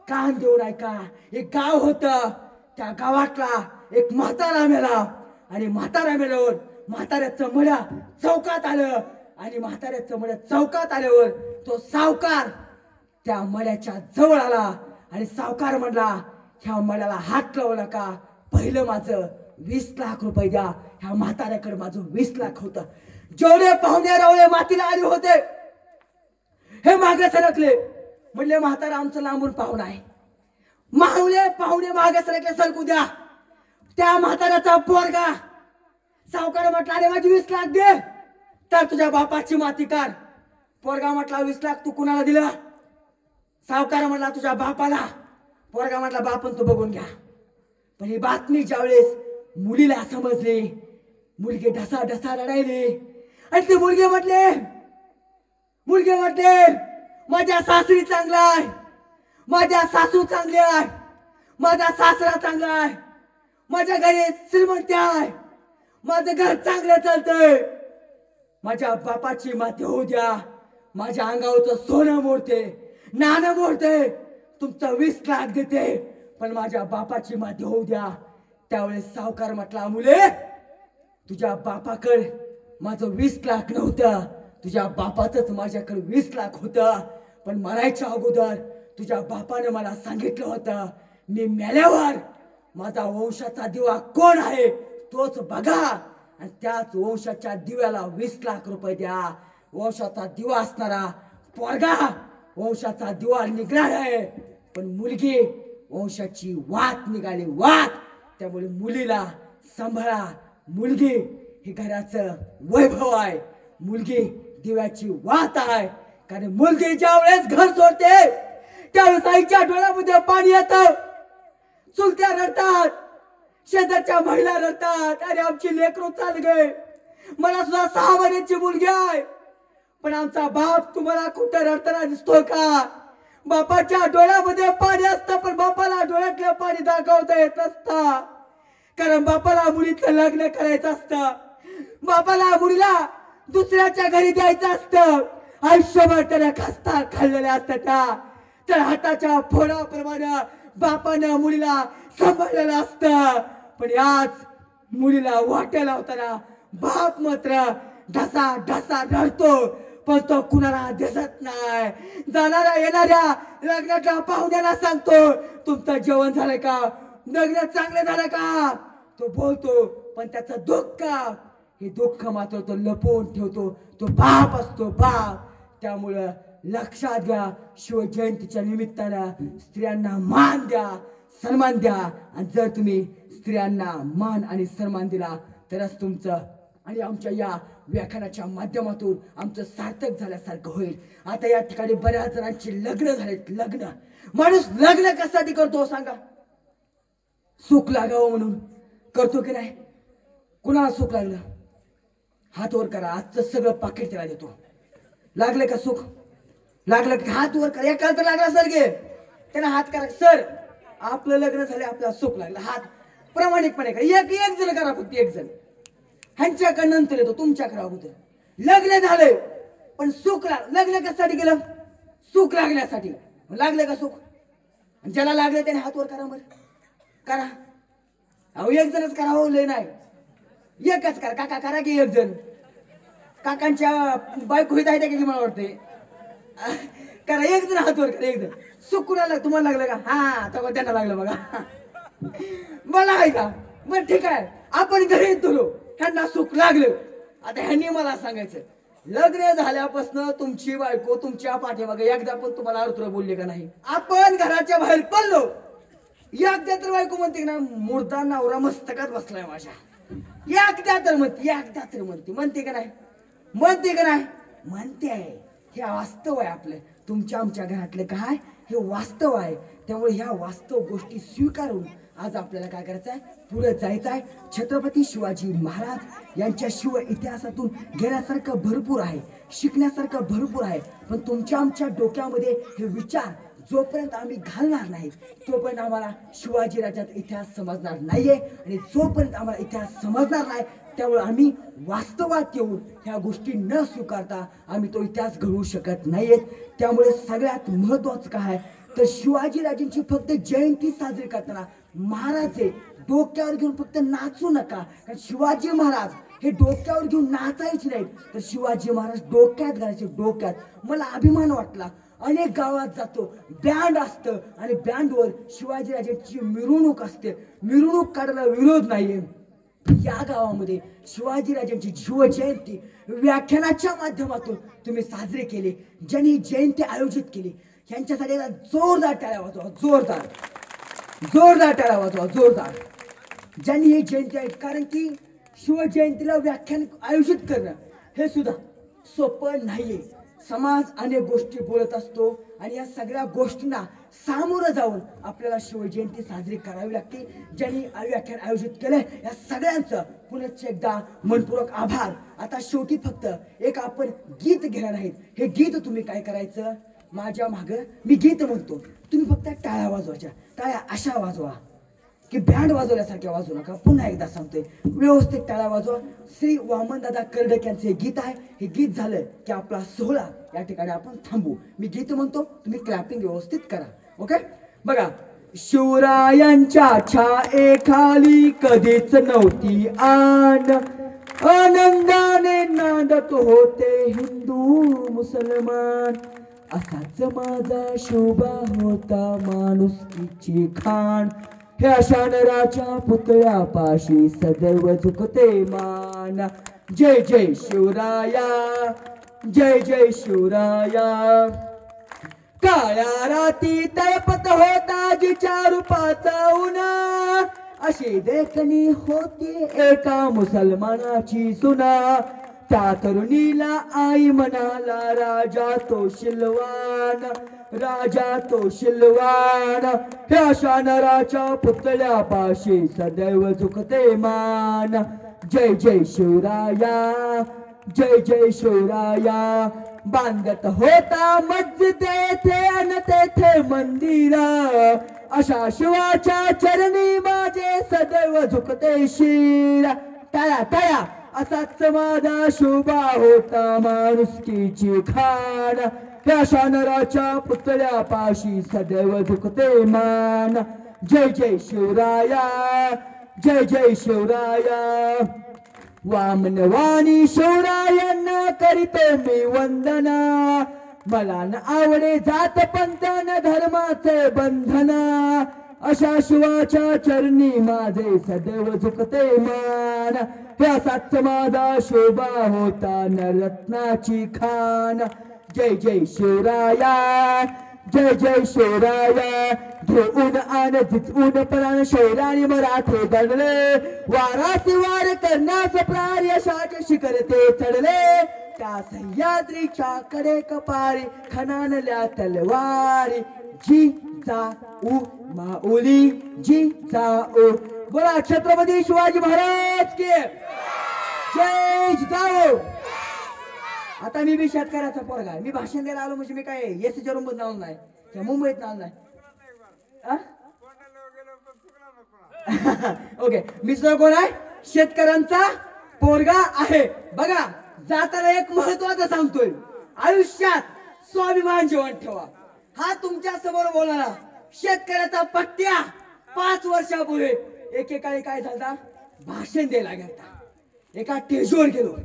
A: कान देऊन ऐका. एक गाव होतं, त्या गावातला एक म्हातारा मेला आणि म्हातारा मेल्यावर म्हाताऱ्याचं मळ्या चौकात आलं आणि म्हाताऱ्याचं मळ्या चौकात आल्यावर तो सावकार त्या मळ्याच्या जवळ आला आणि सावकार म्हणला, ह्या मळ्याला हात लावू नका, पहिलं माझं 20 लाख रुपये द्या. ह्या म्हाताऱ्याकडे माझं 20 लाख होतं. जेवढे पाहुणे रावळे मातीला आले होते हे मागे सरकले. म्हणले, म्हातारा आमचं लांबून पाहुणा आहे. पाहुणे मागे सरकले, सरकू द्या. त्या म्हाताऱ्याचा पोरगा सावकार म्हटला, अरे माझी 20 लाख दे तर तुझ्या बापाची माती काढ. पोरगा म्हटला, 20 लाख तू कुणाला दिला? सावकार म्हटला, तुझ्या बापाला. पोरगा म्हटला, बापन तू बघून घ्या. पण ही बातमी ज्यावेळेस मुलीला समजली, मुलगी ढसा ढसा रडायली आणि ते मुलगे म्हटले, माझ्या सासरी चांगला आहे, माझ्या सासू चांगली आहे, माझा सासरा चांगला आहे, माझ्या घरी श्रीमंती आहे, माझं घर चांगलं चालतंय. माझ्या बापाची माती होऊ द्या, माझ्या अंगावरचं सोनं मोडते, नाणं मोडते, तुमचं 20 लाख देते, पण माझ्या बापाची माती होऊ द्या. त्यावेळेस सावकार म्हटला, मुले तुझ्या बापाकडे माझं 20 लाख नव्हतं, तुझ्या बापाचंच माझ्याकडे 20 लाख होतं. पण मरायच्या अगोदर तुझ्या बापाने मला सांगितलं होतं, मी मेल्यावर माझा वंशाचा दिवा कोण आहे तोच बघा आणि त्याच वंशाच्या दिव्याला 20 लाख रुपये द्या. वंशाचा दिवा असणारा पोरगा वंशाचा दिवा निघणार आहे, पण मुलगी वंशाची वात निघाली, वात. त्यामुळे मुलीला सांभाळा. मुलगी हे घराचं वैभव आहे, मुलगी दिव्याची वात आहे. कारण मुलगी ज्या वेळेस घर सोडते त्यावेळेस आईच्या डोळ्यामध्ये पाणी येतं, चुलत्या रडतात, शेजारच्या महिला रडतात, अरे आमची लेकरू चाल गए. मला सुद्धा 6 महिन्याची मुलगी आहे, पण आमचा बाप तुम्हाला कुठं रडताना दिसतोय का? बापाच्या डोळ्यामध्ये पाणी असतं, पण बापाला डोळ्यातलं पाणी दाखवता येत नसतं. कारण बापाला मुलीचं लग्न करायचं असतं, बापाला मुलीला दुसऱ्याच्या घरी द्यायचं असतं. आयुष्यभर त्याला खस्ता खाल्लेल्या असतात, तर हाताच्या फोडाप्रमाणे बापानं मुलीला सांभाळलेलं असतं. पण याच मुलीला वाट्याला होताना बाप मात्र ढसा ढसा रडतो, पण तो कुणाला दिसत नाही. जाणाऱ्या येणाऱ्या लग्नाच्या पाहुण्याला सांगतो, तुमचं जेवण झालं का, लग्न चांगलं झालं का. तो बोलतो, पण त्याचं दुःख, हे दुःख मात्र तो लपवून ठेवतो. तो बाप असतो, बाप. त्यामुळं लक्षात घ्या, शिवजयंतीच्या निमित्तानं स्त्रियांना मान द्या, सन्मान द्या. आणि जर तुम्ही स्त्रियांना मान आणि सन्मान दिला तरच तुमचं आणि आमच्या या व्याख्यानाच्या माध्यमातून आमचं सार्थक झाल्यासारखं होईल. आता या ठिकाणी बऱ्याच जणांची लग्न झालेत. लग्न, माणूस लग्न कशासाठी करतो सांगा? सुख लागावं म्हणून करतो की नाही? कुणाला सुख लागलं हात वर करा, आजचं सगळं पाकिट त्याला देतो. लागलं का सुख? लागलं का? हात वर करा. एकाला तर लागला सर गे, त्याला हात करा, सर आपलं लग्न झालं, आपल्याला सुख लागलं. हात प्रामाणिकपणे करा. एक एक जण करा, फक्त एक जण. ह्यांच्याकडे नंतर येतो, तुमच्याकडे अगोदर. लग्न झालंय पण सुख लग्न कशासाठी केलं? सुख लागण्यासाठी. लागलं का सुख? ज्याला लागलं त्याने हात वर करा. बरं करा. अहो एक जणच करा, हो लय नाही, एकच करा. काका करा की एक जण. काकांच्या बायको हित आहे की मला वाटते. करा एक जण हात वर करा, एक जण. सुख कुणाला? तुम्हाला लागलं का? हा तेव्हा त्यांना लागलं बघा. मला आहे का? बरं ठीक आहे, आपण घरी धरू, ह्यांना सुख लागलं. आता ह्यांनी मला सांगायचं, लग्न झाल्यापासून तुमची बायको तुमच्या पाठीमागे एकदा पण तुम्हाला अर्थुरा बोलले का नाही? आपण घराच्या बाहेर पडलो एकदा तर बायको म्हणते ना मुर्दा नवरा मस्तकात बसलाय माझ्या. एकदा तर म्हणते का नाही? म्हणते का नाही? म्हणते आहे. हे वास्तव आहे आपलं. तुमच्या आमच्या घरातलं काय हे वास्तव आहे. त्यामुळे ह्या वास्तव गोष्टी स्वीकारून आज आपल्याला काय करायचं आहे? पुढे जायचं आहे. छत्रपती शिवाजी महाराज यांच्याशिवाय इतिहासातून घेण्यासारखं भरपूर आहे, शिकण्यासारखं भरपूर आहे. पण तुमच्या आमच्या डोक्यामध्ये हे विचार जोपर्यंत आम्ही घालणार नाही तोपर्यंत आम्हाला शिवाजी राजाचा इतिहास समजणार नाहीये. आणि जोपर्यंत आम्हाला इतिहास समजणार नाही त्यामुळे आम्ही वास्तवात येऊन ह्या गोष्टी न स्वीकारता आम्ही तो इतिहास घडवू शकत नाहीयेत. त्यामुळे सगळ्यात महत्वाचं काय तर शिवाजी राजांची फक्त जयंती साजरी करताना महाराज हे डोक्यावर घेऊन फक्त नाचू नका. कारण शिवाजी महाराज हे डोक्यावर घेऊन नाचायचे नाहीत तर शिवाजी महाराज डोक्यात घालायचे. डोक्यात मला अभिमान वाटला. अनेक गावात जातो बँड असतं आणि बँडवर शिवाजी राजांची मिरवणूक असते. मिरवणूक काढायला विरोध नाहीये. या गावामध्ये शिवाजी राजांची शिवजयंती व्याख्यानाच्या माध्यमातून तुम्ही साजरी केली. ज्यांनी जयंती आयोजित केली यांच्यासाठी जोरदार टाळ्या वाजवा. जोरदार टाळ्या वाजवा. जोरदार ज्यांनी ही जयंती आहे. कारण की शिवजयंतीला व्याख्यान आयोजित करणं हे सुद्धा सोपं नाहीये. समाज अनेक गोष्टी बोलत असतो आणि या सगळ्या गोष्टींना सामोरं जाऊन आपल्याला शिवजयंती साजरी करावी लागते. ज्यांनी व्याख्यान आयोजित केलंय या सगळ्यांचं पुनश्च एकदा मनपूर्वक आभार. आता शेवटी फक्त एक आपण गीत घेणार आहेत. हे गीत तुम्ही काय करायचं? माझ्या मागं मी गीत म्हणतो, तुम्ही फक्त टाळ्या वाजवायच्या. टाळ्या अशा वाजवा की बँड वाजवल्यासारख्या वाजवू नका. पुन्हा एकदा सांगतोय, व्यवस्थित टाळ्या वाजवा. श्री वामनदादा कर्डक यांचं हे गीत आहे. हे गीत झालं की आपला सोहळा या ठिकाणी आपण थांबू. मी गीत म्हणतो, तुम्ही क्लॅपिंग व्यवस्थित करा. ओके बघा. शिवरायांच्या छायेखाली कधीच नव्हती आन, आनंदाने नांदत होते हिंदू मुसलमान. असाच माझा शोभा होता माणुसकीची खाण. हे अशा नराच्या पुतळ्यापाशी सदैव झुकते मान. जय जय शिवराया, जय जय शिवराया. काळ्या राती तळपत होता जिच्या रूपाचा उन्हा, अशी देखणी होती एका मुसलमानाची सुना. त्या तरुणीला आई म्हणाला राजा तो शिलवान, राजा तो शिलवान. हे अशा नराच्या पुतळ्यापाशी सदैव झुकते मान. जय जय शिवराया, जय जय शिवराया. बांधत होता मस्जिद येथे अन तेथे मंदिर, अशा शिवाच्या चरणी माझे सदैव झुकते शिर. टाळ्या टाळ्या. असाच माझा शोभा होता माणुसकीची खाण. त्या अशा नराच्या पुतळ्यापाशी सदैव झुकते मान. जय जय शिवराया, जय जय शिवराया. वामनवाणी शिवरायांना करीतो मी वंदना, मला न आवडे जात पंथन धर्माचे बंधना. अशा शिवाच्या चरणी माझे सदैव झुकते मान. हे असाच माझा शोभा होता नररत्नाची खान. जय जय शिवराया, जय जय शिवराया. घेऊन आण जिजून प्राण शौर्याने मराठे दडले, वारासी वार करण्यास प्राण यशाचे शिखर ते चढले. त्या सह्याद्रीच्या कडे कपारी खणानल्या तलवारी. जी जाऊ माऊली, जी जाऊ. बोला छत्रपती शिवाजी महाराज की जय. जाऊ. आता मी बी शेतकऱ्याचा पोरगा आहे. मी भाषण द्यायला आलो म्हणजे मी काय एसीच्या रूम मध्ये आलो नाही किंवा मुंबईत आलो नाही. ओके, मी सुद्धा कोण आहे? शेतकऱ्यांचा पोरगा आहे. बघा जाताना एक महत्वाचं सांगतोय, आयुष्यात स्वाभिमान जेवण ठेवा. हा तुमच्या समोर बोलणारा शेतकऱ्याचा पट्ट्या 5 वर्षापूर्वी एकेकाळी काय झालं, भाषण द्यायला गेला. एका स्टेजवर गेलो,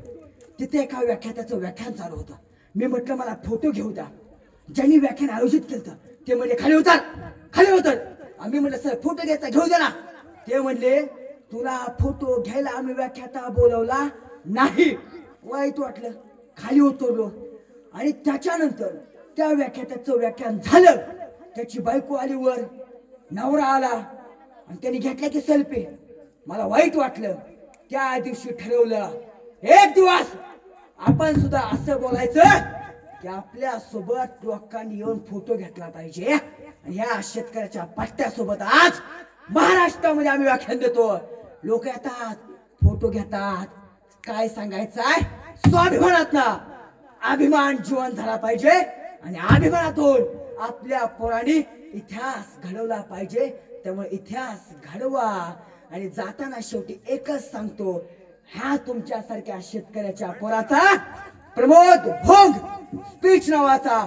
A: तिथे एका व्याख्यात्याचं व्याख्यान चालू होतं. मी म्हटलं मला फोटो घेऊ द्या. ज्यांनी व्याख्यान आयोजित केलं ते म्हणले खाली उतर, खाली उतर. आम्ही म्हटलं सर फोटो घ्यायचा, घेऊ द्या ना. ते म्हणले तुला फोटो घ्यायला आम्ही व्याख्याता बोलवला नाही. वाईट वाटलं. खाली उतरलो आणि त्याच्यानंतर त्या व्याख्यात्याचं व्याख्यान झालं. त्याची बायको आली वर, नवरा आला आणि त्यांनी घेतला की सेल्फी. मला वाईट वाटलं. त्या दिवशी ठरवलं एक दिवस आपण सुद्धा असं बोलायचं की आपल्या सोबत लोकांनी येऊन फोटो घेतला पाहिजे. आणि ह्या शेतकऱ्याच्या पट्ट्यासोबत आज महाराष्ट्रामध्ये आम्ही व्याख्यान देतो. लोक येतात, फोटो घेतात. काय सांगायचं आहे, स्वाभिमानात ना अभिमान जीवन झाला पाहिजे आणि अभिमानातून आपल्या पोरांनी इतिहास घडवला पाहिजे. त्यामुळे इतिहास घडवा. आणि जाताना शेवटी एकच सांगतो, ह्या तुमच्यासारख्या शेतकऱ्याच्या पोराचा प्रमोद भोंग स्पीच नावाचा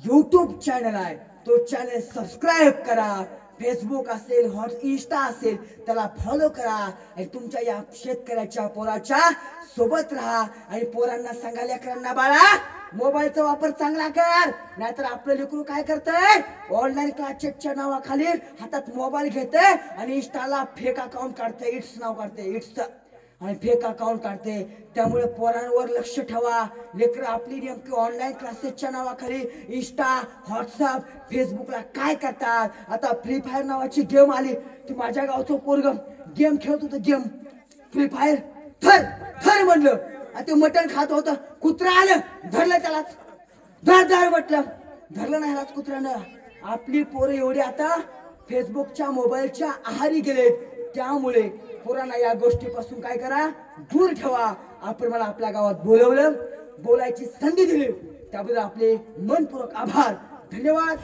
A: YouTube चॅनल आहे. तो चॅनल सबस्क्राईब करा. फेसबुक असेल, इंस्टा असेल, त्याला फॉलो करा आणि तुमच्या या शेतकऱ्याच्या पोराच्या सोबत राहा. आणि पोरांना सांगा, लेकरांना बाळा मोबाईलचा वापर चांगला कर, नाहीतर आपलं लेकरू काय करतंय, ऑनलाईन क्लासच्या नावाखाली हातात मोबाईल घेते आणि इंस्टाला फेक अकाउंट काढते, इट्स नाव काढते, इट्स आणि फेक अकाउंट काढते. त्यामुळे पोरांवर लक्ष ठेवा. लेकरं आपली नेमकी ऑनलाईन क्लासेसच्या नावाखाली इंस्टा, व्हॉट्सअप, फेसबुकला काय करतात. आता फ्री फायर नावाची गेम आली. ती माझ्या गावचं पोरग गेम खेळत होतं, गेम फ्री फायर. थर थर म्हणलं आणि ते मटण खात होतं. कुत्रा आलं, धरलं त्यालाच, धर धर म्हटलं, धरलं नाही ह्यालाच कुत्र्यानं. आपली पोरं एवढी आता फेसबुकच्या मोबाईलच्या आहारी गेलेत. त्यामुळे पोरांना या गोष्टीपासून काय करा, दूर ठेवा. आपण मला आपल्या गावात बोलवलं, बोलायची संधी दिली, त्याबद्दल आपले मनपूर्वक आभार. धन्यवाद.